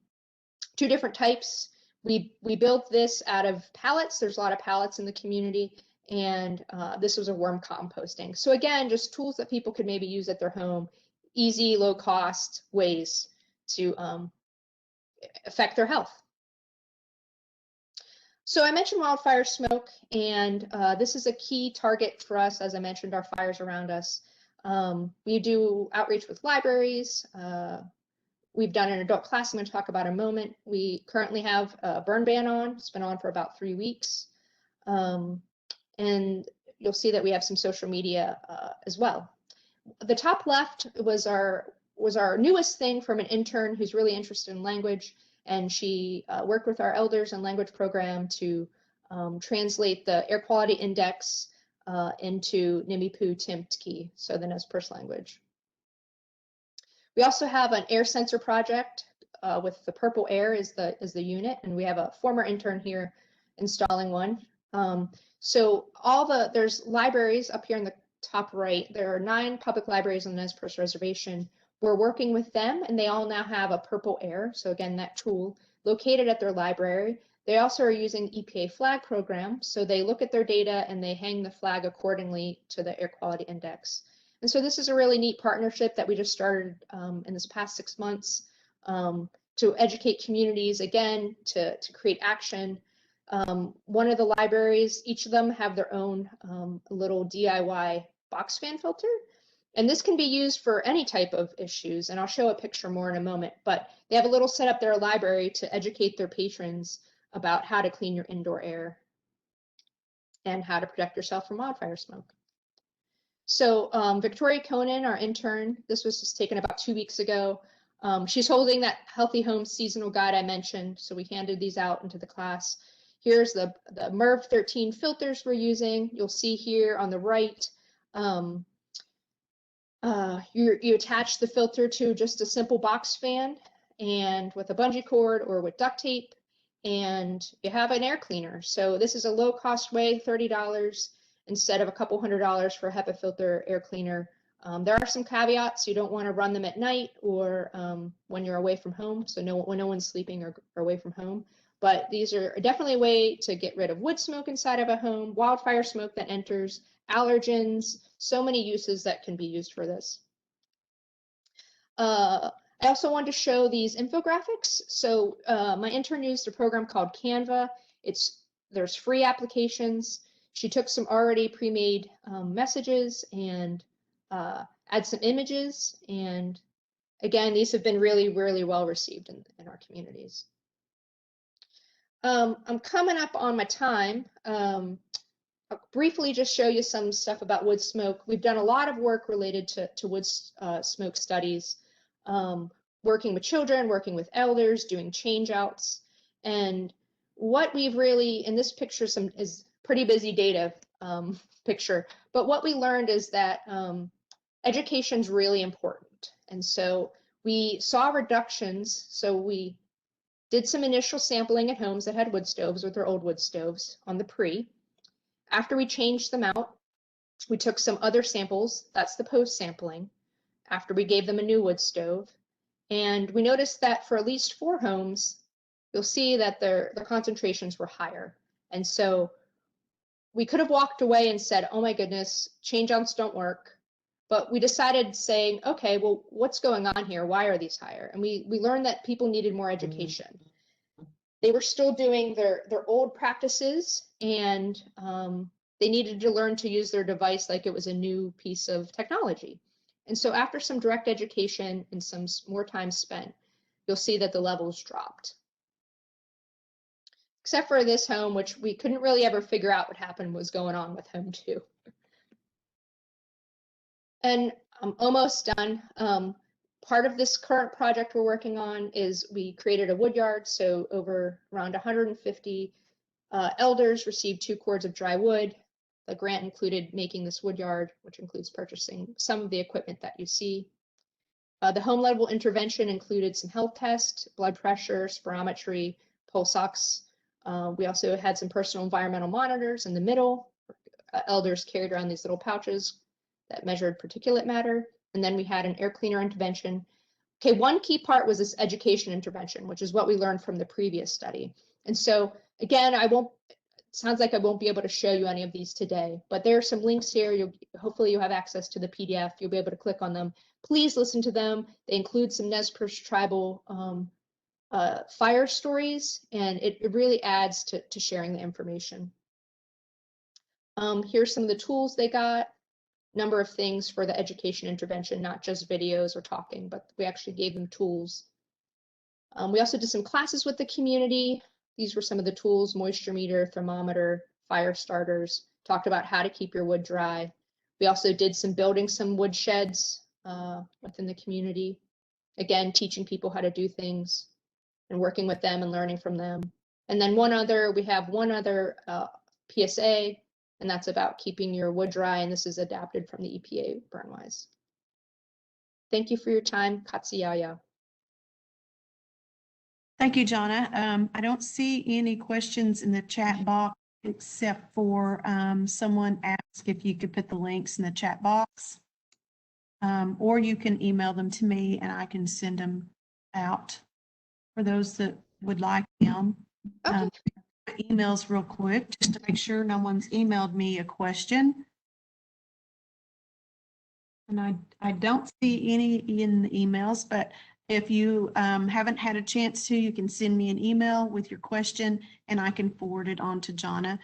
different types. We built this out of pallets. There's a lot of pallets in the community, and this was a worm composting. So again, just tools that people could maybe use at their home, easy, low cost ways to affect their health. So I mentioned wildfire smoke, and this is a key target for us. As I mentioned, our fires around us. We do outreach with libraries. We've done an adult class I'm going to talk about in a moment. We currently have a burn ban on. It's been on for about 3 weeks. And you'll see that we have some social media as well. The top left was our newest thing from an intern who's really interested in language. And she worked with our elders and language program to translate the air quality index into Nimipu Timtki, so the Nez Perce language. We also have an air sensor project with the purple air is the unit, and we have a former intern here installing one. So there's libraries up here in the top right. There are 9 public libraries on the Nez Perce Reservation. We're working with them, and they all now have a purple air. So again, that tool located at their library. They also are using the EPA flag program. So they look at their data and they hang the flag accordingly to the air quality index. And so this is a really neat partnership that we just started in this past 6 months to educate communities, again, to create action. One of the libraries, each of them have their own little DIY box fan filter. And this can be used for any type of issues. And I'll show a picture more in a moment, but they have a little set up their library to educate their patrons about how to clean your indoor air and how to protect yourself from wildfire smoke. So Victoria Conan, our intern, this was just taken about 2 weeks ago. She's holding that Healthy Home Seasonal Guide I mentioned, so we handed these out into the class. Here's the MERV 13 filters we're using. You'll see here on the right, you attach the filter to just a simple box fan and with a bungee cord or with duct tape, and you have an air cleaner. So this is a low cost way, $30 instead of a couple $100 for a HEPA filter air cleaner. There are some caveats. You don't want to run them at night or when you're away from home, so when no one's sleeping or away from home. But these are definitely a way to get rid of wood smoke inside of a home, wildfire smoke that enters, allergens, so many uses that can be used for this. I also wanted to show these infographics. So my intern used a program called Canva. There's free applications. She took some already pre-made messages and add some images. And again, these have been really, really well received in our communities. I'm coming up on my time. I'll briefly just show you some stuff about wood smoke. We've done a lot of work related to wood smoke studies, working with children, working with elders, doing change outs. And what we've really, in this picture is pretty busy data picture, but what we learned is that education is really important. And so we saw reductions. So we did some initial sampling at homes that had wood stoves with their old wood stoves on the pre. After we changed them out, we took some other samples, that's the post sampling, after we gave them a new wood stove. And we noticed that for at least 4 homes, you'll see that their concentrations were higher. And so we could have walked away and said, oh my goodness, change outs don't work. But we decided saying, okay, well, what's going on here? Why are these higher? And we learned that people needed more education. They were still doing their old practices, and they needed to learn to use their device like it was a new piece of technology. And so after some direct education and some more time spent, you'll see that the levels dropped. Except for this home, which we couldn't really ever figure out what happened was going on with home 2. And I'm almost done. Part of this current project we're working on is we created a wood yard. So around 150 elders received 2 cords of dry wood. The grant included making this wood yard, which includes purchasing some of the equipment that you see. The home level intervention included some health tests, blood pressure, spirometry, pulse ox. We also had some personal environmental monitors in the middle. Elders carried around these little pouches that measured particulate matter. And then we had an air cleaner intervention. Okay, one key part was this education intervention, which is what we learned from the previous study. And so again, sounds like I won't be able to show you any of these today, but there are some links here. Hopefully you have access to the PDF. You'll be able to click on them. Please listen to them. They include some Nez Perce tribal fire stories, and it really adds to sharing the information. Here's some of the tools they got. Number of things for the education intervention, not just videos or talking, but we actually gave them tools. We also did some classes with the community. These were some of the tools: moisture meter, thermometer, fire starters, talked about how to keep your wood dry. We also did building some wood sheds within the community. Again, teaching people how to do things and working with them and learning from them. And then we have one other PSA, and that's about keeping your wood dry, and this is adapted from the EPA Burnwise. Thank you for your time. Katsuyaya. Thank you, Jonna. I don't see any questions in the chat box except for someone asked if you could put the links in the chat box, or you can email them to me and I can send them out for those that would like them. Okay. Emails real quick, just to make sure no one's emailed me a question. And I don't see any in the emails, but if you haven't had a chance to, you can send me an email with your question and I can forward it on to Jonna.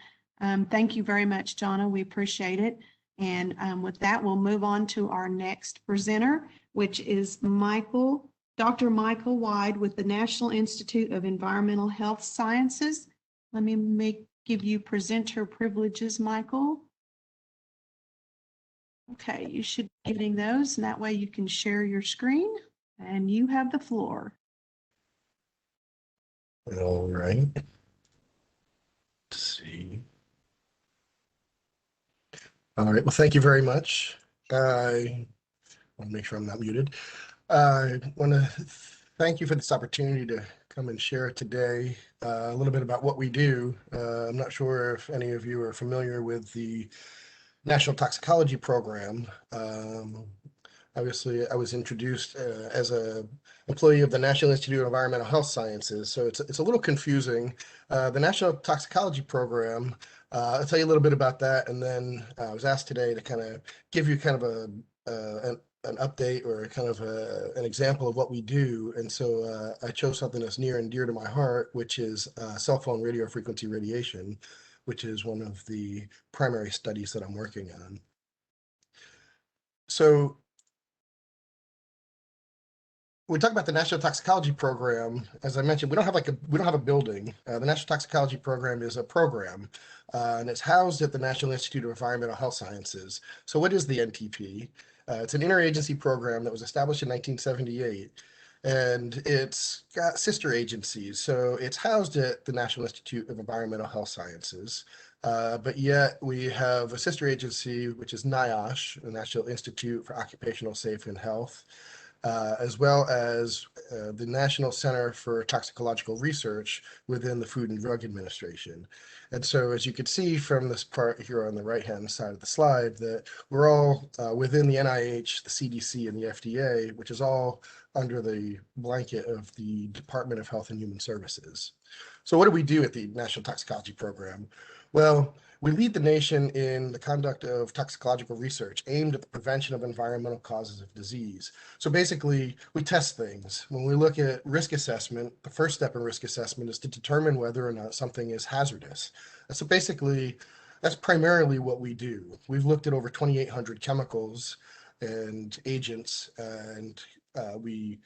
Thank you very much, Jonna. We appreciate it. And with that, we'll move on to our next presenter, which is Dr. Michael Wide with the National Institute of Environmental Health Sciences. Let me give you presenter privileges, Michael. Okay, you should be getting those, and that way you can share your screen. And you have the floor. All right. Let's see. All right. Well, thank you very much. I want to make sure I'm not muted. I want to thank you for this opportunity to come and share today a little bit about what we do. I'm not sure if any of you are familiar with the National Toxicology Program. Obviously, I was introduced as a employee of the National Institute of Environmental Health Sciences, so it's a little confusing. The National Toxicology Program, I'll tell you a little bit about that, and then I was asked today to kind of give you kind of an update or kind of an example of what we do. And so I chose something that's near and dear to my heart, which is cell phone radio frequency radiation, which is one of the primary studies that I'm working on. So we talk about the National Toxicology Program. As I mentioned, we don't have a building. The National Toxicology Program is a program, and it's housed at the National Institute of Environmental Health Sciences. So what is the NTP? It's an interagency program that was established in 1978, and it's got sister agencies. So it's housed at the National Institute of Environmental Health Sciences, but yet we have a sister agency, which is NIOSH, the National Institute for Occupational Safety and Health, as well as the National Center for Toxicological Research within the Food and Drug Administration. And so as you can see from this part here on the right-hand side of the slide, that we're all within the NIH, the CDC, and the FDA, which is all under the blanket of the Department of Health and Human Services. So what do we do at the National Toxicology Program? Well, we lead the nation in the conduct of toxicological research aimed at the prevention of environmental causes of disease. So basically, we test things. When we look at risk assessment, the first step in risk assessment is to determine whether or not something is hazardous. So basically, that's primarily what we do. We've looked at over 2,800 chemicals and agents, and we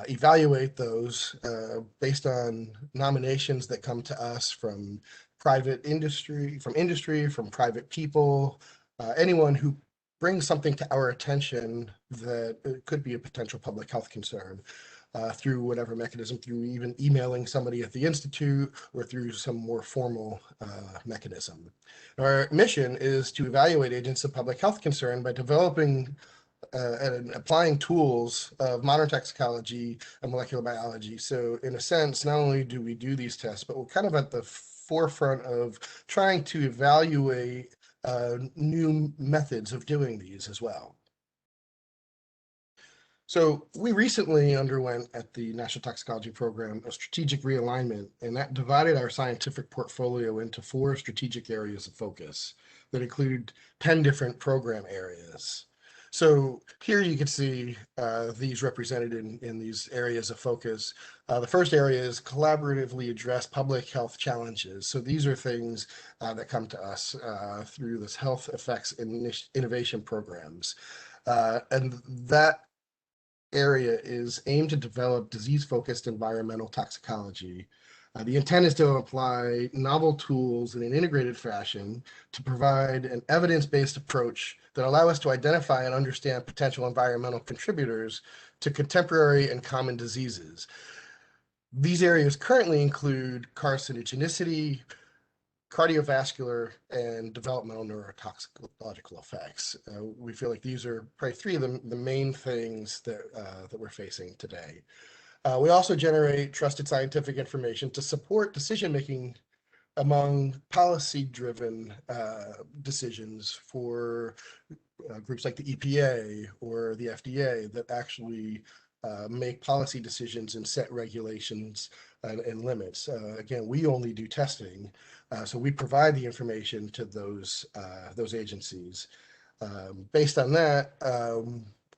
evaluate those based on nominations that come to us from private industry, from private people, anyone who brings something to our attention that could be a potential public health concern through whatever mechanism, through even emailing somebody at the Institute or through some more formal mechanism. Our mission is to evaluate agents of public health concern by developing and applying tools of modern toxicology and molecular biology. So in a sense, not only do we do these tests, but we're kind of at the forefront of trying to evaluate new methods of doing these as well. So we recently underwent at the National Toxicology Program a strategic realignment, and that divided our scientific portfolio into 4 strategic areas of focus that include 10 different program areas. So here you can see these represented in these areas of focus. The first area is collaboratively address public health challenges. So these are things that come to us through this health effects innovation programs. And that area is aimed to develop disease-focused environmental toxicology. The intent is to apply novel tools in an integrated fashion to provide an evidence-based approach that allow us to identify and understand potential environmental contributors to contemporary and common diseases. These areas currently include carcinogenicity, cardiovascular, and developmental neurotoxicological effects. We feel like these are probably 3 of the main things that we're facing today. We also generate trusted scientific information to support decision-making among policy-driven decisions for groups like the EPA or the FDA that actually make policy decisions and set regulations and limits. Again, we only do testing, so we provide the information to those agencies. Based on that,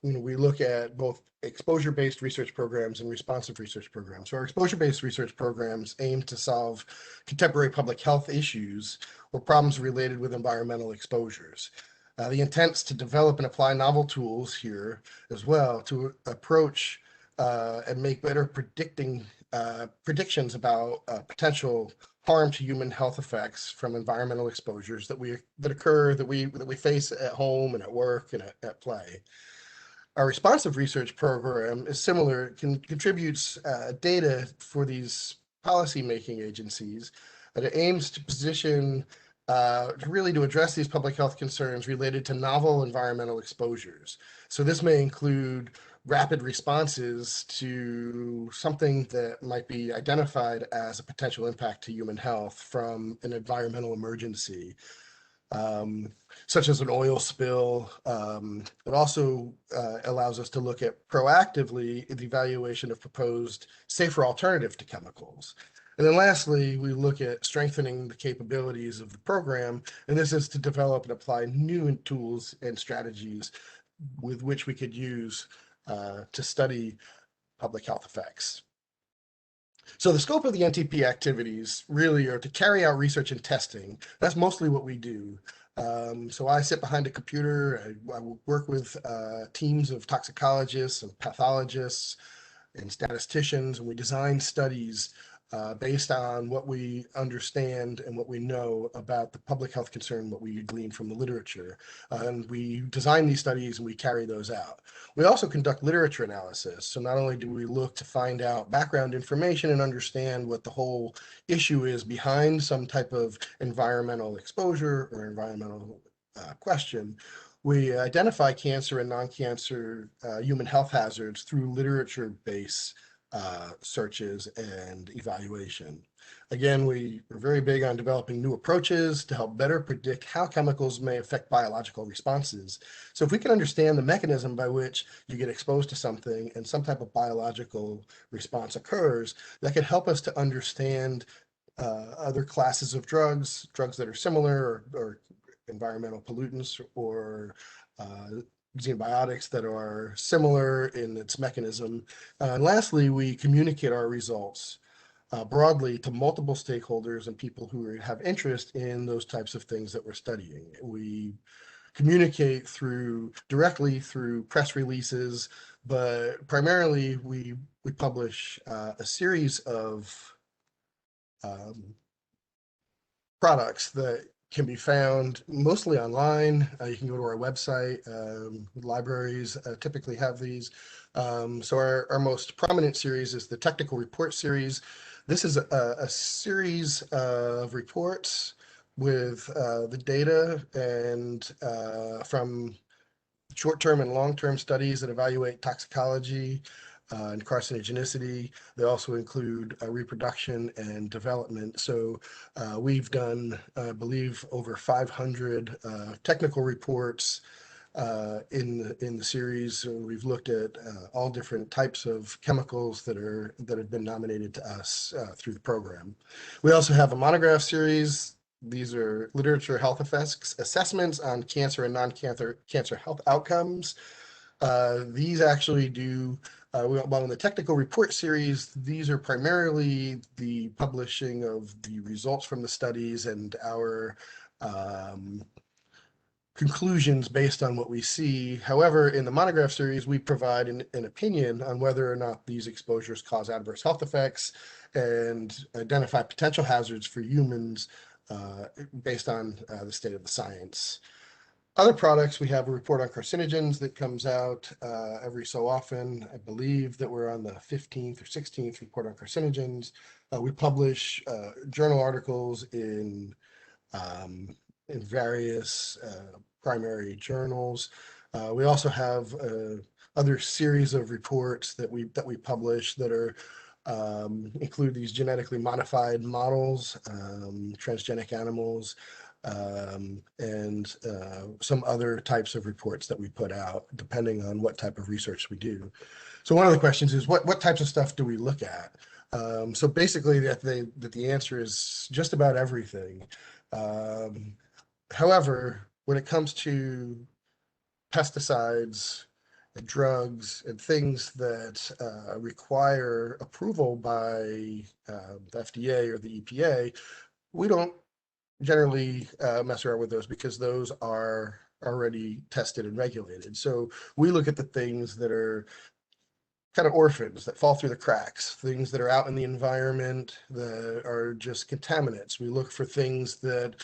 we look at both exposure-based research programs and responsive research programs. So our exposure-based research programs aim to solve contemporary public health issues or problems related with environmental exposures. The intent is to develop and apply novel tools here as well to approach and make better predictions about potential harm to human health effects from environmental exposures that we face at home and at work and at play. Our responsive research program is similar, contributes data for these policy-making agencies, and it aims to position, really to address these public health concerns related to novel environmental exposures. So this may include rapid responses to something that might be identified as a potential impact to human health from an environmental emergency, such as an oil spill. It also allows us to look at proactively the evaluation of proposed safer alternative to chemicals. And then lastly, we look at strengthening the capabilities of the program, and this is to develop and apply new tools and strategies with which we could use to study public health effects. So the scope of the NTP activities really are to carry out research and testing. That's mostly what we do. So I sit behind a computer. I work with teams of toxicologists and pathologists and statisticians, and we design studies based on what we understand and what we know about the public health concern, what we glean from the literature. And we design these studies and we carry those out. We also conduct literature analysis. So not only do we look to find out background information and understand what the whole issue is behind some type of environmental exposure or environmental question, we identify cancer and non-cancer human health hazards through literature-based searches and evaluation. Again, we are very big on developing new approaches to help better predict how chemicals may affect biological responses. So if we can understand the mechanism by which you get exposed to something and some type of biological response occurs, that can help us to understand other classes of drugs that are similar, or environmental pollutants, or xenobiotics that are similar in its mechanism. And lastly, we communicate our results broadly to multiple stakeholders and people who have interest in those types of things that we're studying. We communicate directly through press releases, but primarily we publish a series of products that can be found mostly online. You can go to our website. Libraries typically have these. So our most prominent series is the technical report series. This is a series of reports with the data and from short-term and long-term studies that evaluate toxicology and carcinogenicity. They also include reproduction and development. So we've done, I believe, over 500 technical reports in the series. We've looked at all different types of chemicals that have been nominated to us through the program. We also have a monograph series. These are literature health effects assessments on cancer and non-cancer health outcomes. These actually do, well, in the technical report series, these are primarily the publishing of the results from the studies and our conclusions based on what we see. However, in the monograph series, we provide an opinion on whether or not these exposures cause adverse health effects and identify potential hazards for humans based on the state of the science. Other products, we have a report on carcinogens that comes out every so often. I believe that we're on the 15th or 16th report on carcinogens. We publish journal articles in various primary journals. We also have other series of reports that we publish that are include these genetically modified models, transgenic animals, and some other types of reports that we put out depending on what type of research we do. So one of the questions is what types of stuff do we look at? So basically that the answer is just about everything. However, when it comes to pesticides and drugs and things that require approval by the FDA or the EPA, we don't generally mess around with those because those are already tested and regulated. So we look at the things that are kind of orphans that fall through the cracks, things that are out in the environment that are just contaminants. We look for things that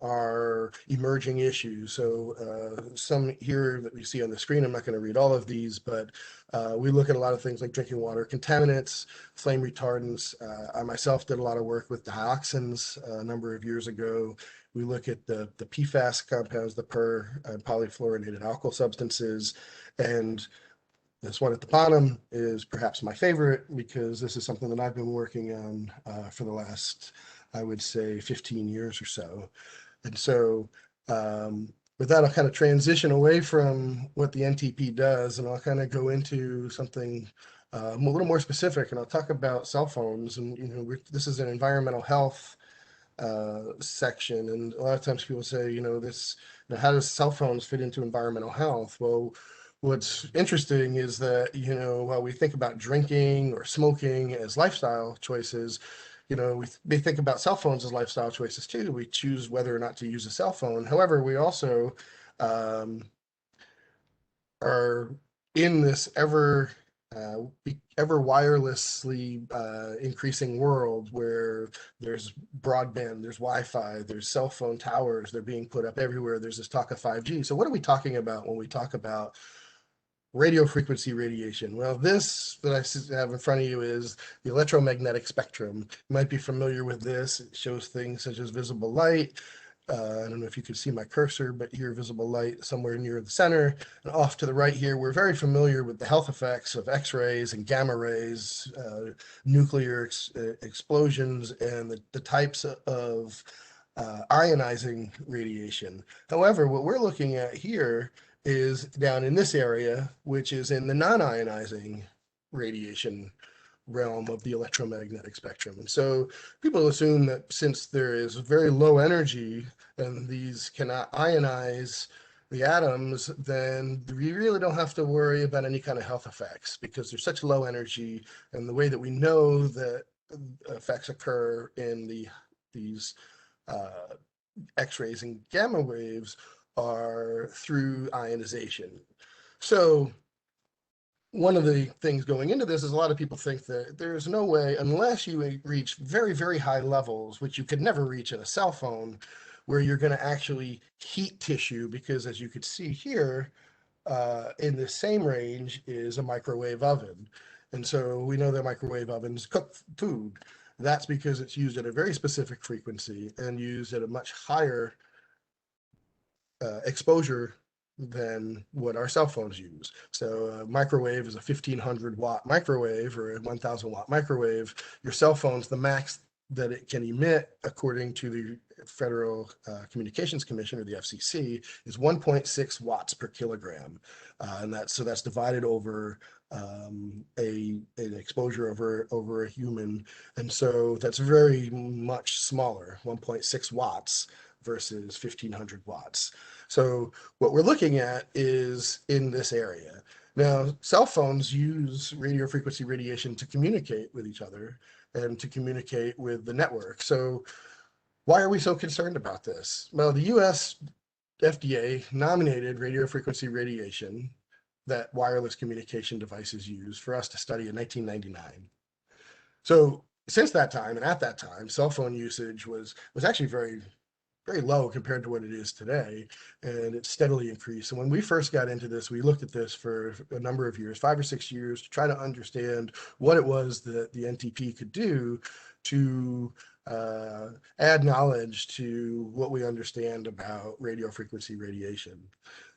are emerging issues. So some here that we see on the screen, I'm not going to read all of these, but we look at a lot of things like drinking water contaminants, flame retardants. I myself did a lot of work with dioxins a number of years ago. We look at the PFAS compounds, the polyfluorinated alkyl substances, and this one at the bottom is perhaps my favorite because this is something that I've been working on for the last, I would say, 15 years or so. And so with that, I'll kind of transition away from what the NTP does, and I'll kind of go into something a little more specific, and I'll talk about cell phones. And, you know, this is an environmental health section, and a lot of times people say, you know, how does cell phones fit into environmental health? Well, what's interesting is that, you know, while we think about drinking or smoking as lifestyle choices, you know, we think about cell phones as lifestyle choices too. We choose whether or not to use a cell phone. However, we also are in this ever wirelessly increasing world where there's broadband, there's Wi-Fi, there's cell phone towers, they're being put up everywhere. There's this talk of 5G. So what are we talking about when we talk about radio frequency radiation? Well, this that I have in front of you is the electromagnetic spectrum. You might be familiar with this. It shows things such as visible light. I don't know if you can see my cursor, but here, visible light somewhere near the center. And off to the right here, we're very familiar with the health effects of X-rays and gamma rays, nuclear explosions, and the types of ionizing radiation. However, what we're looking at here is down in this area, which is in the non-ionizing radiation realm of the electromagnetic spectrum. And so people assume that since there is very low energy and these cannot ionize the atoms, then we really don't have to worry about any kind of health effects because there's such low energy. And the way that we know that effects occur in these X-rays and gamma waves are through ionization. So one of the things going into this is a lot of people think that there's no way, unless you reach very, very high levels, which you could never reach in a cell phone, where you're going to actually heat tissue, because as you could see here, in the same range is a microwave oven. And so we know that microwave ovens cook food. That's because it's used at a very specific frequency and used at a much higher exposure than what our cell phones use. So a microwave is a 1500 watt microwave or a 1000 watt microwave. Your cell phone's the max that it can emit, according to the Federal Communications Commission, or the FCC, is 1.6 watts per kilogram. And that's divided over an exposure over a human. And so that's very much smaller, 1.6 watts versus 1500 watts. So what we're looking at is in this area. Now, cell phones use radio frequency radiation to communicate with each other and to communicate with the network. So why are we so concerned about this? Well, the US FDA nominated radio frequency radiation that wireless communication devices use for us to study in 1999. So since that time, and at that time, cell phone usage was actually very low compared to what it is today, and it's steadily increased. And when we first got into this, we looked at this for a number of years, 5 or 6 years, to try to understand what it was that the NTP could do to add knowledge to what we understand about radio frequency radiation.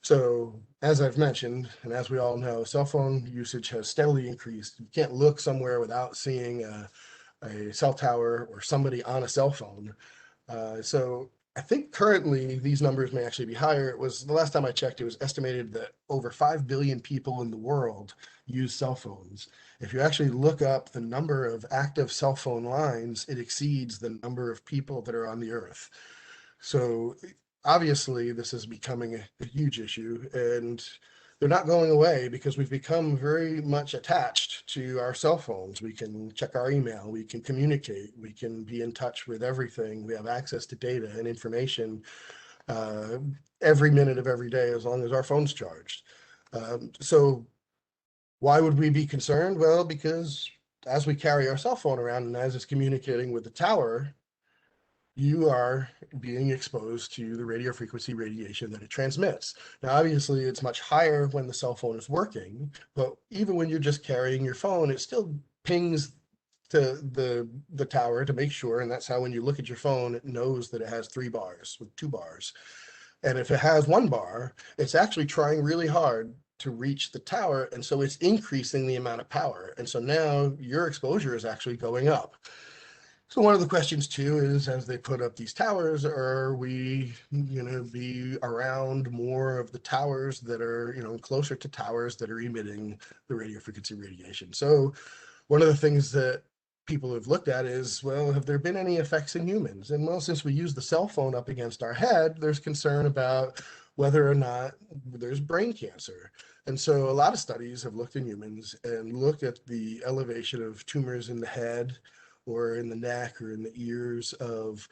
So as I've mentioned, and as we all know, cell phone usage has steadily increased. You can't look somewhere without seeing a cell tower or somebody on a cell phone. So I think currently these numbers may actually be higher. It was, the last time I checked, it was estimated that over 5 billion people in the world use cell phones. If you actually look up the number of active cell phone lines, it exceeds the number of people that are on the earth. So obviously this is becoming a huge issue, and they're not going away because we've become very much attached to our cell phones. We can check our email, we can communicate, we can be in touch with everything. We have access to data and information every minute of every day as long as our phone's charged. So why would we be concerned? Well, because as we carry our cell phone around and as it's communicating with the tower, you are being exposed to the radio frequency radiation that it transmits. Now, obviously, it's much higher when the cell phone is working, but even when you're just carrying your phone, it still pings to the tower to make sure, and that's how when you look at your phone, it knows that it has 3 bars with 2 bars. And if it has 1 bar, it's actually trying really hard to reach the tower, and so it's increasing the amount of power. And so now your exposure is actually going up. So one of the questions too is, as they put up these towers, are we going to be around more of the towers that are, closer to towers that are emitting the radio frequency radiation? So one of the things that people have looked at is, well, have there been any effects in humans? And well, since we use the cell phone up against our head, there's concern about whether or not there's brain cancer. And so a lot of studies have looked in humans and looked at the elevation of tumors in the head or in the neck or in the ears of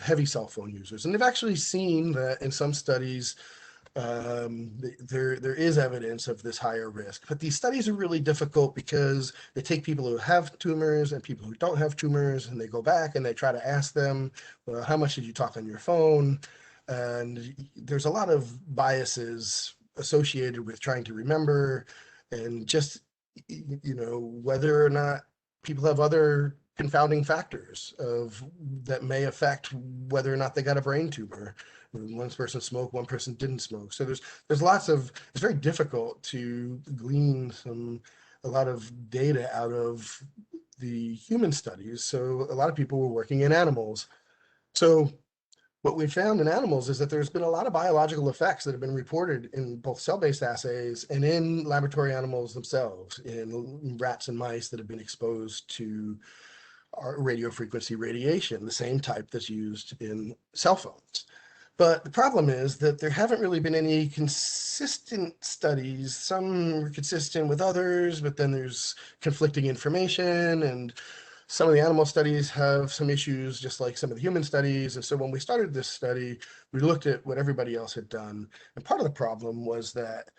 heavy cell phone users. And they've actually seen that in some studies, there is evidence of this higher risk. But these studies are really difficult because they take people who have tumors and people who don't have tumors, and they go back and they try to ask them, well, how much did you talk on your phone? And there's a lot of biases associated with trying to remember, and just, whether or not people have other confounding factors that may affect whether or not they got a brain tumor. One person smoked, one person didn't smoke. So there's lots of, it's very difficult to glean a lot of data out of the human studies. So a lot of people were working in animals. So what we found in animals is that there's been a lot of biological effects that have been reported in both cell-based assays and in laboratory animals themselves, in rats and mice that have been exposed to our radio frequency radiation, the same type that's used in cell phones. But the problem is that there haven't really been any consistent studies. Some are consistent with others, but then there's conflicting information, and some of the animal studies have some issues, just like some of the human studies. And so when we started this study, we looked at what everybody else had done. And part of the problem was that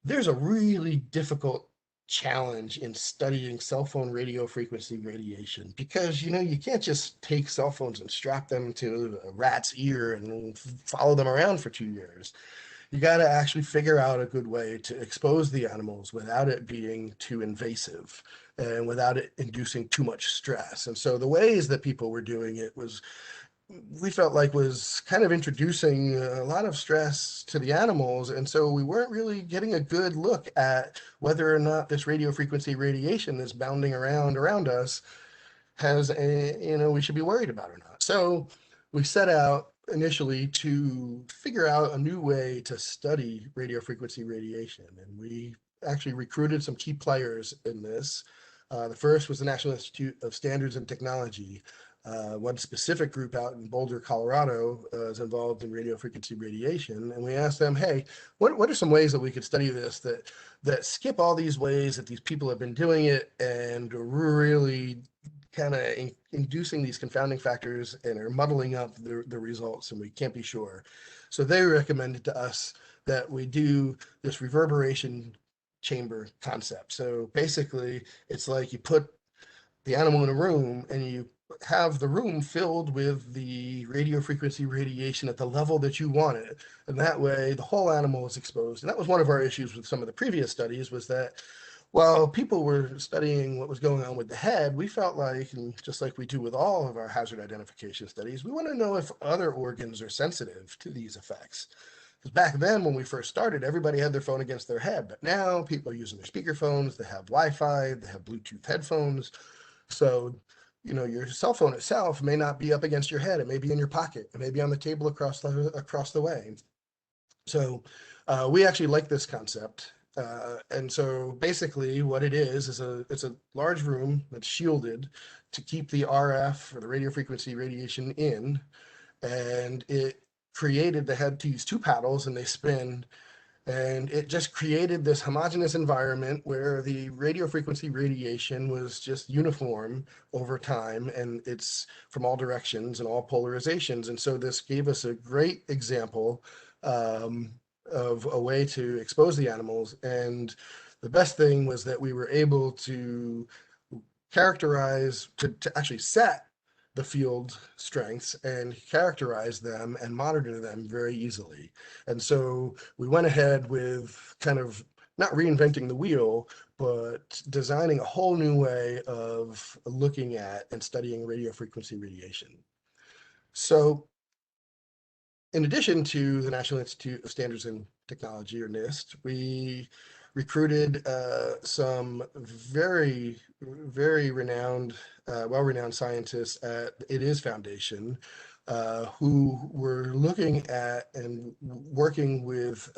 there's a really difficult challenge in studying cell phone radio frequency radiation, because you can't just take cell phones and strap them to a rat's ear and follow them around for 2 years. You got to actually figure out a good way to expose the animals without it being too invasive and without it inducing too much stress. And so the ways that people were doing it we felt like was kind of introducing a lot of stress to the animals. And so we weren't really getting a good look at whether or not this radio frequency radiation that's bounding around us has we should be worried about or not. So we set out initially to figure out a new way to study radio frequency radiation. And we actually recruited some key players in this. The first was the National Institute of Standards and Technology. One specific group out in Boulder, Colorado, is involved in radio frequency radiation. And we asked them, hey, what are some ways that we could study this that skip all these ways that these people have been doing it and really kind of inducing these confounding factors and are muddling up the results, and we can't be sure. So they recommended to us that we do this reverberation chamber concept. So basically, it's like you put the animal in a room and you have the room filled with the radio frequency radiation at the level that you want it. And that way the whole animal is exposed. And that was one of our issues with some of the previous studies, was that while people were studying what was going on with the head, we felt like, and just like we do with all of our hazard identification studies, we want to know if other organs are sensitive to these effects. Because back then, when we first started, everybody had their phone against their head. But now people are using their speakerphones, they have Wi-Fi, they have Bluetooth headphones. So your cell phone itself may not be up against your head. It may be in your pocket. It may be on the table across the way. So we actually like this concept. And so basically what it is it's a large room that's shielded to keep the RF, or the radio frequency radiation, in. And it created, they had to use 2 paddles and they spin. And it just created this homogeneous environment where the radio frequency radiation was just uniform over time, and it's from all directions and all polarizations. And so this gave us a great example of a way to expose the animals. And the best thing was that we were able to characterize, to actually set the field strengths and characterize them and monitor them very easily. And so we went ahead with kind of not reinventing the wheel, but designing a whole new way of looking at and studying radio frequency radiation. So in addition to the National Institute of Standards and Technology, or NIST, we recruited some very, very renowned, well-renowned scientists at ITEC Foundation who were looking at and working with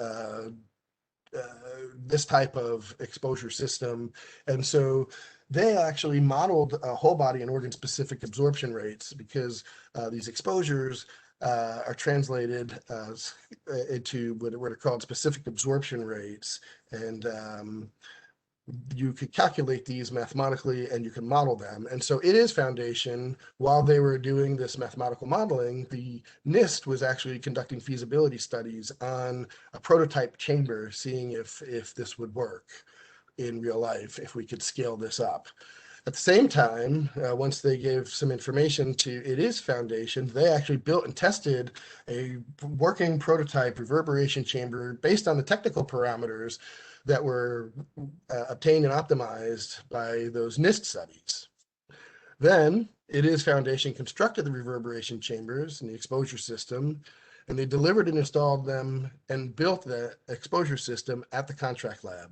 this type of exposure system. And so they actually modeled whole body and organ specific absorption rates, because these exposures are translated into what are called specific absorption rates. And you could calculate these mathematically and you can model them. And so ITEC Foundation, while they were doing this mathematical modeling, the NIST was actually conducting feasibility studies on a prototype chamber, seeing if this would work in real life, if we could scale this up. At the same time, once they gave some information to ITEC Foundation, they actually built and tested a working prototype reverberation chamber based on the technical parameters that were obtained and optimized by those NIST studies. Then ITEC Foundation constructed the reverberation chambers and the exposure system, and they delivered and installed them and built the exposure system at the contract lab.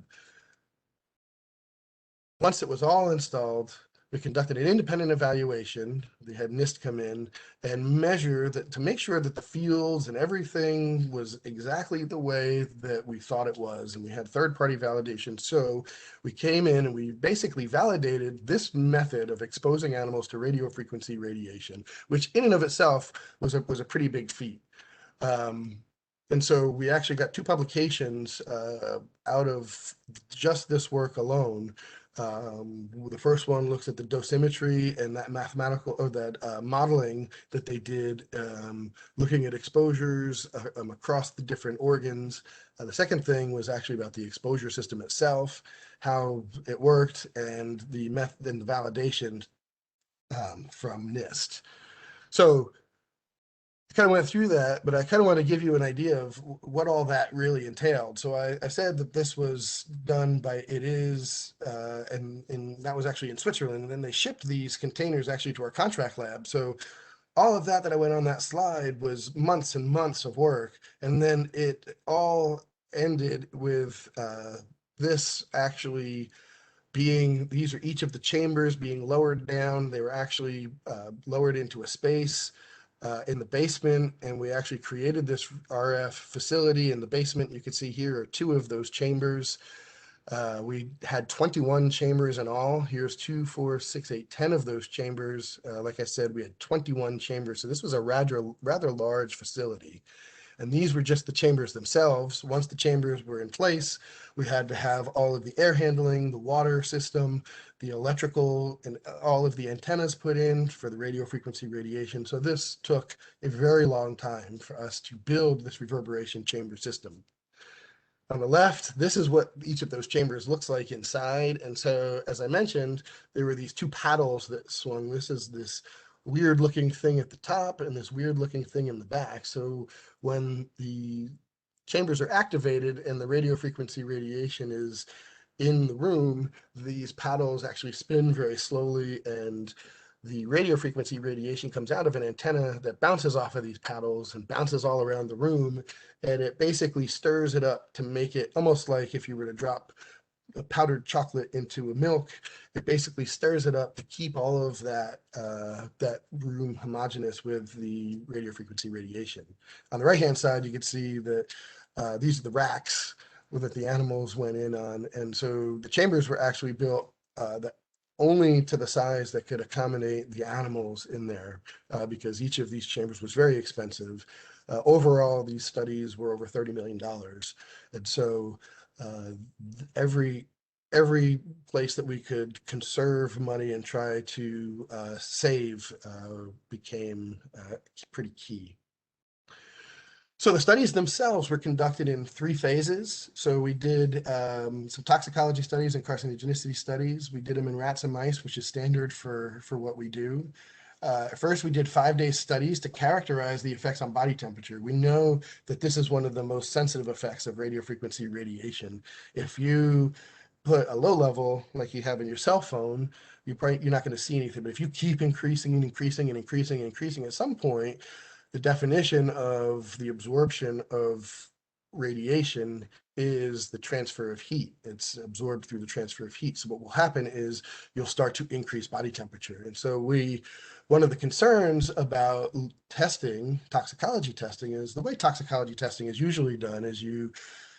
Once it was all installed, we conducted an independent evaluation. We had NIST come in and measure that to make sure that the fields and everything was exactly the way that we thought it was. And we had third-party validation. So we came in and we basically validated this method of exposing animals to radio frequency radiation, which in and of itself was a pretty big feat. And so we actually got 2 publications out of just this work alone. The first one looks at the dosimetry and that mathematical, or that modeling that they did, looking at exposures across the different organs. The second thing was actually about the exposure system itself, how it worked, and the method and the validation from NIST. So I kind of went through that, but I kind of want to give you an idea of what all that really entailed. So I said that this was done by ITEC, and that was actually in Switzerland. And then they shipped these containers actually to our contract lab. So all of that I went on that slide was months and months of work. And then it all ended with this actually being, these are each of the chambers being lowered down. They were actually lowered into a space in the basement, and we actually created this RF facility in the basement. You can see here are 2 of those chambers. We had 21 chambers in all. Here's 2, 4, 6, 8, 10 of those chambers. Like I said, we had 21 chambers. So this was a rather large facility. And these were just the chambers themselves. Once the chambers were in place, we had to have all of the air handling, the water system, the electrical, and all of the antennas put in for the radio frequency radiation. So this took a very long time for us to build this reverberation chamber system. On the left, this is what each of those chambers looks like inside. And so, as I mentioned, there were these 2 paddles that swung. This is this weird looking thing at the top and this weird looking thing in the back. So when the chambers are activated and the radio frequency radiation is in the room, these paddles actually spin very slowly, and the radio frequency radiation comes out of an antenna that bounces off of these paddles and bounces all around the room, and it basically stirs it up to make it almost like if you were to drop a powdered chocolate into a milk. It basically stirs it up to keep all of that that room homogeneous with the radio frequency radiation. On the right hand side, you can see that these are the racks that the animals went in on, and so the chambers were actually built that only to the size that could accommodate the animals in there, because each of these chambers was very expensive. Overall, these studies were over $30 million, and so every place that we could conserve money and try to save became pretty key. So the studies themselves were conducted in 3 phases. So we did some toxicology studies and carcinogenicity studies. We did them in rats and mice, which is standard for what we do. First, we did 5-day studies to characterize the effects on body temperature. We know that this is one of the most sensitive effects of radiofrequency radiation. If you put a low level like you have in your cell phone, you're not going to see anything. But if you keep increasing and increasing and increasing and increasing, at some point, the definition of the absorption of radiation is the transfer of heat. It's absorbed through the transfer of heat. So what will happen is you'll start to increase body temperature. And so one of the concerns about testing, toxicology testing, is the way toxicology testing is usually done is you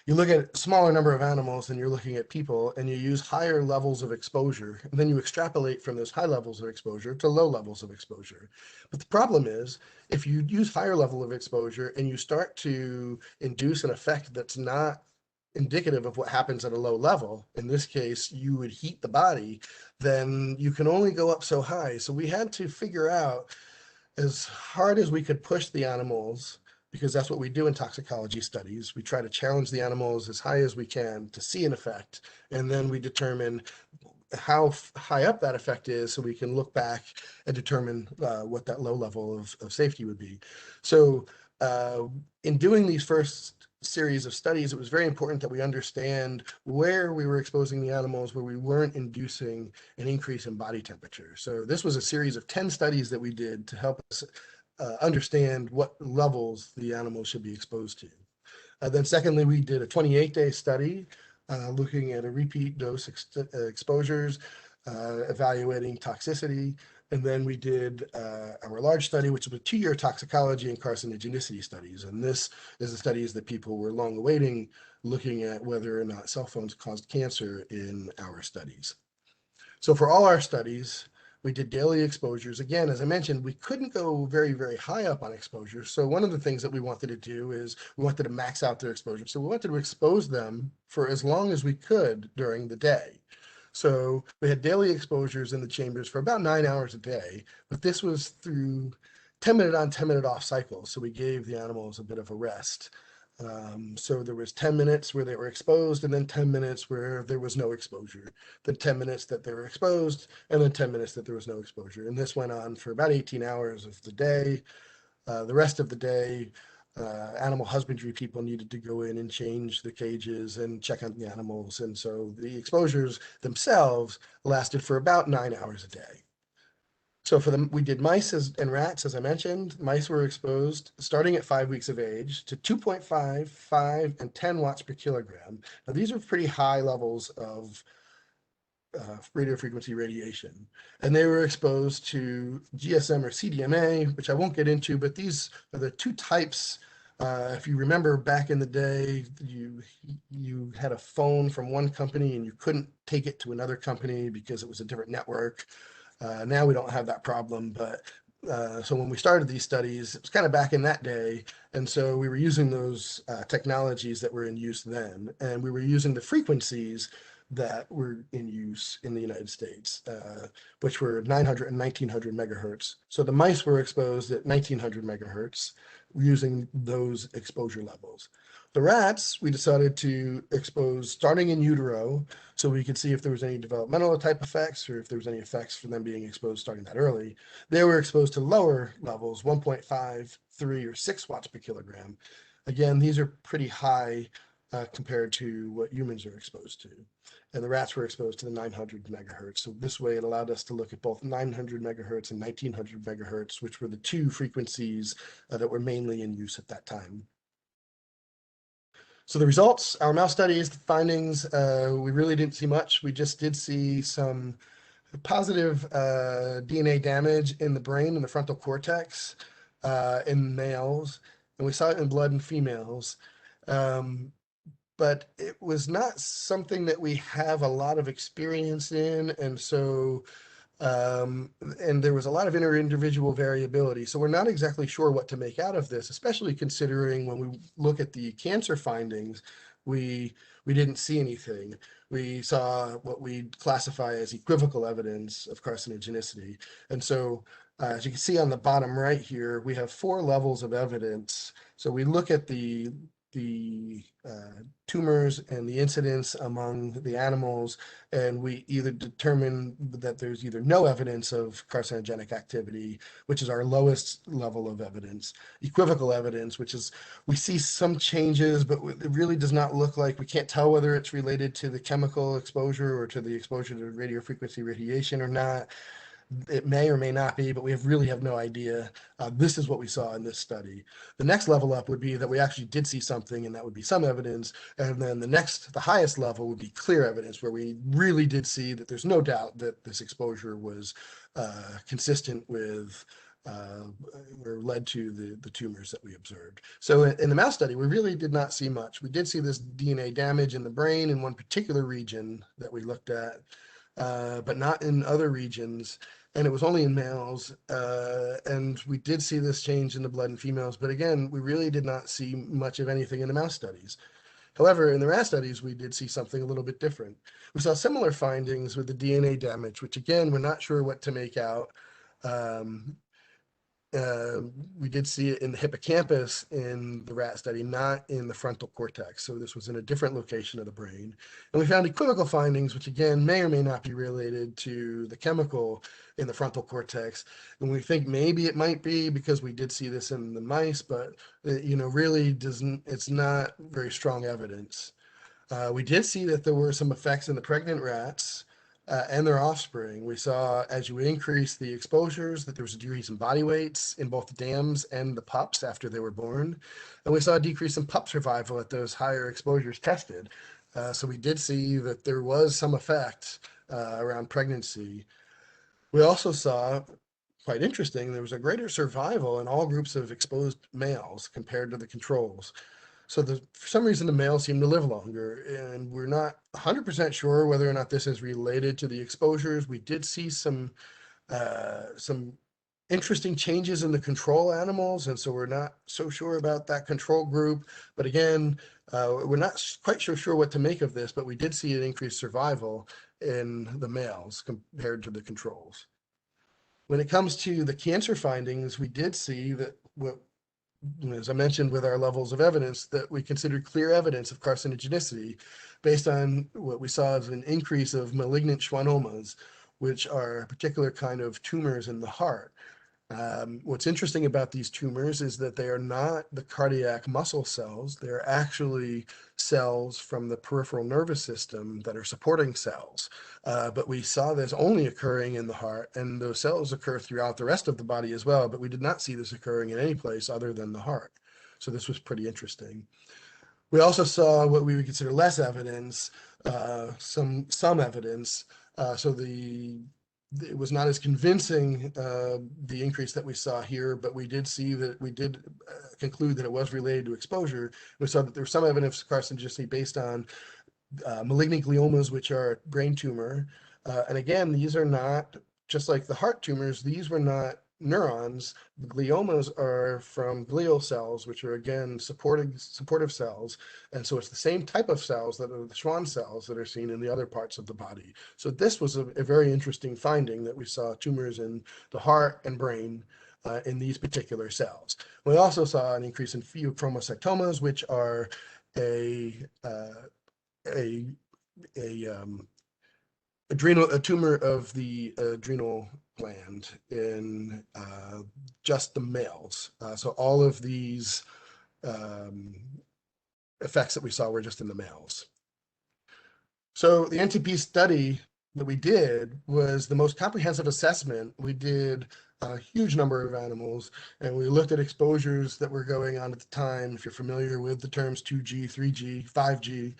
look at a smaller number of animals than you're looking at people, and you use higher levels of exposure, and then you extrapolate from those high levels of exposure to low levels of exposure. But the problem is, if you use higher level of exposure and you start to induce an effect that's not indicative of what happens at a low level, in this case, you would heat the body, then you can only go up so high. So we had to figure out, as hard as we could push the animals, because that's what we do in toxicology studies. We try to challenge the animals as high as we can to see an effect, and then we determine how high up that effect is so we can look back and determine what that low level of safety would be. So in doing these first series of studies, it was very important that we understand where we were exposing the animals, where we weren't inducing an increase in body temperature. So this was a series of 10 studies that we did to help us understand what levels the animals should be exposed to. Then secondly, we did a 28-day study looking at a repeat dose exposures, evaluating toxicity. And then we did our large study, which was a 2-year toxicology and carcinogenicity studies. And this is the studies that people were long awaiting, looking at whether or not cell phones caused cancer in our studies. So for all our studies, we did daily exposures. Again, as I mentioned, we couldn't go very, very high up on exposure. So one of the things that we wanted to do is we wanted to max out their exposure. So we wanted to expose them for as long as we could during the day. So we had daily exposures in the chambers for about 9 hours a day, but this was through 10-minute on, 10-minute off cycles. So we gave the animals a bit of a rest. So there was 10 minutes where they were exposed, and then 10 minutes where there was no exposure, then 10 minutes that they were exposed, and then 10 minutes that there was no exposure. And this went on for about 18 hours of the day. The rest of the day, animal husbandry people needed to go in and change the cages and check on the animals. And so the exposures themselves lasted for about 9 hours a day. So we did mice and rats, as I mentioned. Mice were exposed starting at 5 weeks of age to 2.5, 5, and 10 watts per kilogram. Now, these are pretty high levels of radiofrequency radiation. And they were exposed to GSM or CDMA, which I won't get into, but these are the two types. If you remember back in the day, you had a phone from one company and you couldn't take it to another company because it was a different network. Now we don't have that problem, but so when we started these studies, it was kind of back in that day. And so we were using those technologies that were in use then, and we were using the frequencies that were in use in the United States, which were 900 and 1900 megahertz. So the mice were exposed at 1900 megahertz using those exposure levels. The rats, we decided to expose starting in utero so we could see if there was any developmental type effects or if there was any effects for them being exposed starting that early. They were exposed to lower levels, 1.5, 3, or 6 watts per kilogram. Again, these are pretty high compared to what humans are exposed to. And the rats were exposed to the 900 megahertz. So this way it allowed us to look at both 900 megahertz and 1900 megahertz, which were the two frequencies that were mainly in use at that time. So the results, our mouse studies, the findings, we really didn't see much. We just did see some positive DNA damage in the brain and the frontal cortex in males, and we saw it in blood in females. But it was not something that we have a lot of experience in, and so and there was a lot of individual variability. So we're not exactly sure what to make out of this, especially considering when we look at the cancer findings, we didn't see anything. We saw what we classify as equivocal evidence of carcinogenicity. And so as you can see on the bottom right here, we have 4 levels of evidence. So we look at the the tumors and the incidence among the animals, and we either determine that there's either no evidence of carcinogenic activity, which is our lowest level of evidence, equivocal evidence, which is we see some changes, but it really does not look like, we can't tell whether it's related to the chemical exposure or to the exposure to radiofrequency radiation or not. It may or may not be, but we really have no idea. This is what we saw in this study. The next level up would be that we actually did see something, and that would be some evidence. And then the highest level would be clear evidence, where we really did see that there's no doubt that this exposure was consistent with or led to the tumors that we observed. So in the mouse study, we really did not see much. We did see this DNA damage in the brain in one particular region that we looked at, but not in other regions. And it was only in males. And we did see this change in the blood in females. But again, we really did not see much of anything in the mouse studies. However, in the rat studies, we did see something a little bit different. We saw similar findings with the DNA damage, which again, we're not sure what to make out. We did see it in the hippocampus in the rat study, not in the frontal cortex. So this was in a different location of the brain. And we found equivocal findings, which again may or may not be related to the chemical in the frontal cortex. And we think maybe it might be because we did see this in the mice, but really it's not very strong evidence. We did see that there were some effects in the pregnant rats and their offspring. We saw, as you increase the exposures, that there was a decrease in body weights in both the dams and the pups after they were born. And we saw a decrease in pup survival at those higher exposures tested. So we did see that there was some effect around pregnancy. We also saw, quite interesting, there was a greater survival in all groups of exposed males compared to the controls. So for some reason, the males seem to live longer, and we're not 100% sure whether or not this is related to the exposures. We did see some interesting changes in the control animals, and so we're not so sure about that control group. But again, we're not quite sure what to make of this, but we did see an increased survival in the males compared to the controls. When it comes to the cancer findings, we did see that as I mentioned, with our levels of evidence, that we considered clear evidence of carcinogenicity based on what we saw as an increase of malignant schwannomas, which are a particular kind of tumors in the heart. What's interesting about these tumors is that they are not the cardiac muscle cells. They're actually cells from the peripheral nervous system that are supporting cells. But we saw this only occurring in the heart, and those cells occur throughout the rest of the body as well, but we did not see this occurring in any place other than the heart. So this was pretty interesting. We also saw what we would consider less evidence, some evidence. It was not as convincing, the increase that we saw here, but we did see that we did conclude that it was related to exposure. We saw that there was some evidence of carcinogenicity based on malignant gliomas, which are a brain tumor. And again, these are not, just like the heart tumors, these were not neurons. The gliomas are from glial cells, which are again supportive cells. And so it's the same type of cells that are the Schwann cells that are seen in the other parts of the body. So this was a very interesting finding, that we saw tumors in the heart and brain in these particular cells. We also saw an increase in pheochromocytomas, which are a tumor of the adrenal gland in just the males. So all of these effects that we saw were just in the males. So the NTP study that we did was the most comprehensive assessment. We did a huge number of animals, and we looked at exposures that were going on at the time. If you're familiar with the terms 2G, 3G, 5G,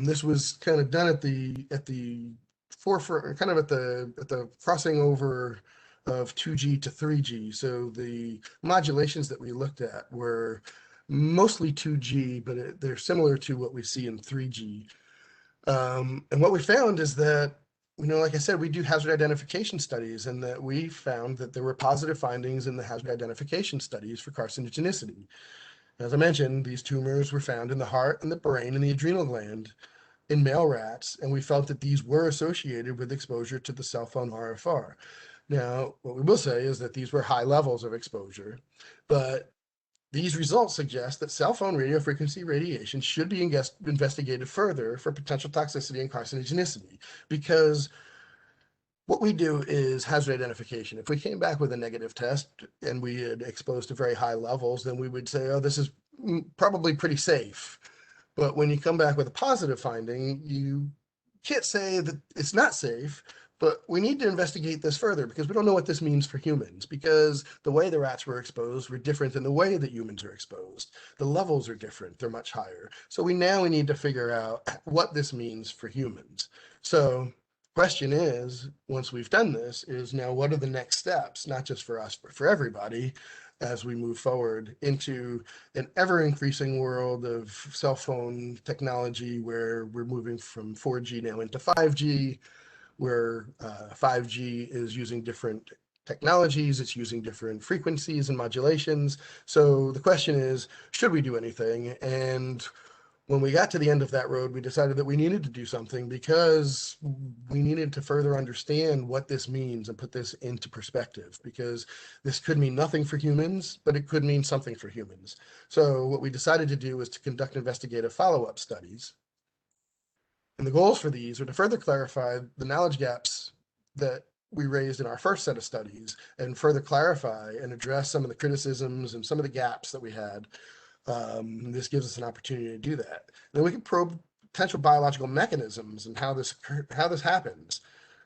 this was kind of done at the forefront, kind of at the crossing over of 2G to 3G. So the modulations that we looked at were mostly 2G, but they're similar to what we see in 3G. And what we found is that, like I said, we do hazard identification studies, and that we found that there were positive findings in the hazard identification studies for carcinogenicity. As I mentioned, these tumors were found in the heart and the brain and the adrenal gland in male rats, and we felt that these were associated with exposure to the cell phone RFR. Now, what we will say is that these were high levels of exposure, but These results suggest that cell phone radio frequency radiation should be investigated further for potential toxicity and carcinogenicity, because what we do is hazard identification. If we came back with a negative test and we had exposed to very high levels, then we would say, oh, this is probably pretty safe. But when you come back with a positive finding, you can't say that it's not safe, but we need to investigate this further because we don't know what this means for humans, because the way the rats were exposed were different than the way that humans are exposed. The levels are different, they're much higher. So we need to figure out what this means for humans. So question is, once we've done this, is now what are the next steps, not just for us, but for everybody, as we move forward into an ever-increasing world of cell phone technology, where we're moving from 4G now into 5G, where 5G is using different technologies, it's using different frequencies and modulations. So the question is, should we do anything? And when we got to the end of that road, we decided that we needed to do something because we needed to further understand what this means and put this into perspective, because this could mean nothing for humans, but it could mean something for humans. So what we decided to do was to conduct investigative follow-up studies. And the goals for these are to further clarify the knowledge gaps that we raised in our first set of studies and further clarify and address some of the criticisms and some of the gaps that we had. This gives us an opportunity to do that. And then we can probe potential biological mechanisms and how this happens,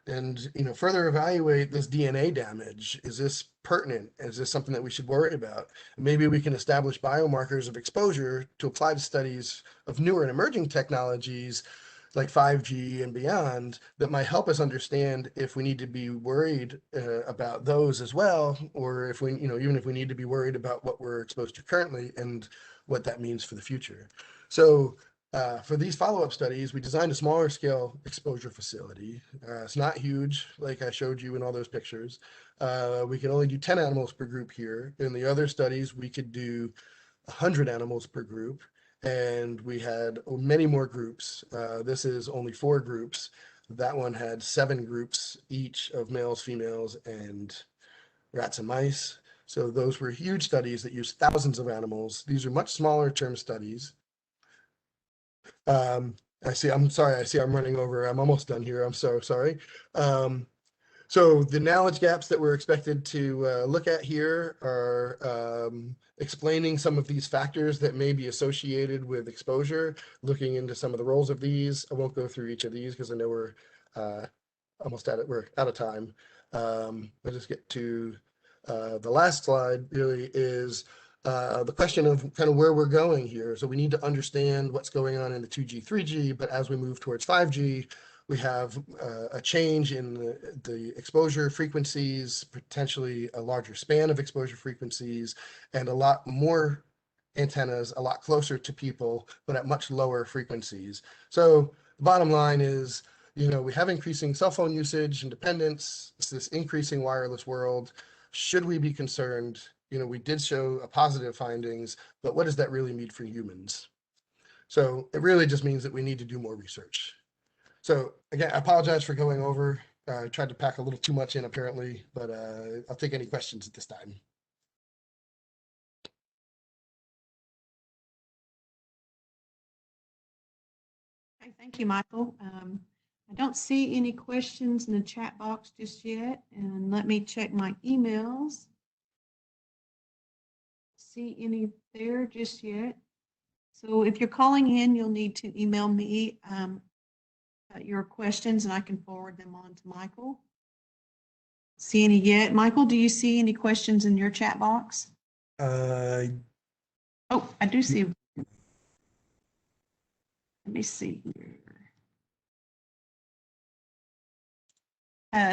and further evaluate this DNA damage. Is this pertinent? Is this something that we should worry about? Maybe we can establish biomarkers of exposure to apply to studies of newer and emerging technologies like 5G and beyond that might help us understand if we need to be worried about those as well, or if we, even if we need to be worried about what we're exposed to currently and what that means for the future. So for these follow-up studies, we designed a smaller scale exposure facility. It's not huge, like I showed you in all those pictures. We can only do 10 animals per group here. In the other studies, we could do 100 animals per group. And we had many more groups. This is only 4 groups. That one had 7 groups each of males, females, and rats and mice. So those were huge studies that used thousands of animals. These are much smaller term studies. I'm running over. I'm almost done here. I'm so sorry. So the knowledge gaps that we're expected to look at here are explaining some of these factors that may be associated with exposure, looking into some of the roles of these. I won't go through each of these because I know we're we're out of time. I'll just get to the last slide. Really is the question of kind of where we're going here. So we need to understand what's going on in the 2G, 3G, but as we move towards 5G, we have a change in the exposure frequencies, potentially a larger span of exposure frequencies, and a lot more antennas a lot closer to people, but at much lower frequencies. So the bottom line is, we have increasing cell phone usage and dependence. It's this increasing wireless world. Should we be concerned? We did show a positive findings, but what does that really mean for humans? So it really just means that we need to do more research. So again, I apologize for going over. I tried to pack a little too much in apparently, but I'll take any questions at this time. Okay, thank you, Michael. I don't see any questions in the chat box just yet, and let me check my emails. See any there just yet? So if you're calling in, you'll need to email me your questions, and I can forward them on to Michael. See any yet? Michael, do you see any questions in your chat box? Oh, I do see. Let me see here.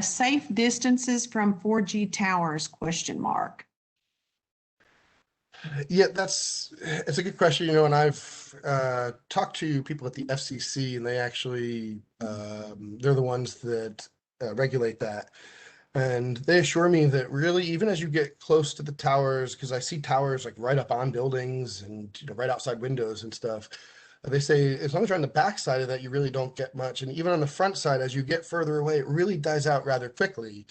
Safe distances from 4G towers, question mark. Yeah, it's a good question, and I've talked to people at the FCC, and they actually, they're the ones that regulate that. And they assure me that really, even as you get close to the towers, because I see towers like right up on buildings and right outside windows and stuff, they say as long as you're on the back side of that, you really don't get much. And even on the front side, as you get further away, it really dies out rather quickly.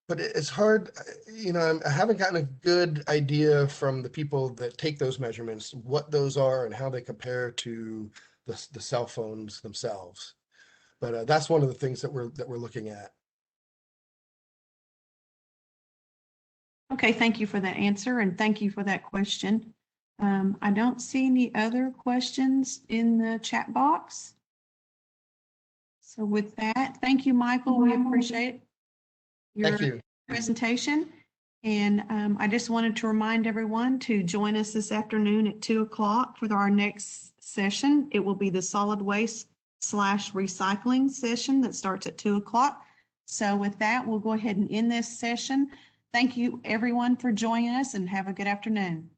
but it's hard, I haven't gotten a good idea from the people that take those measurements, what those are and how they compare to the cell phones themselves. But that's one of the things that we're looking at. Okay, thank you for that answer and thank you for that question. I don't see any other questions in the chat box. So with that, thank you, Michael. We appreciate Thank your you. presentation. And I just wanted to remind everyone to join us this afternoon at 2 o'clock for our next session. It will be the solid waste / recycling session that starts at 2 o'clock. So with that, we'll go ahead and end this session. Thank you, everyone, for joining us and have a good afternoon.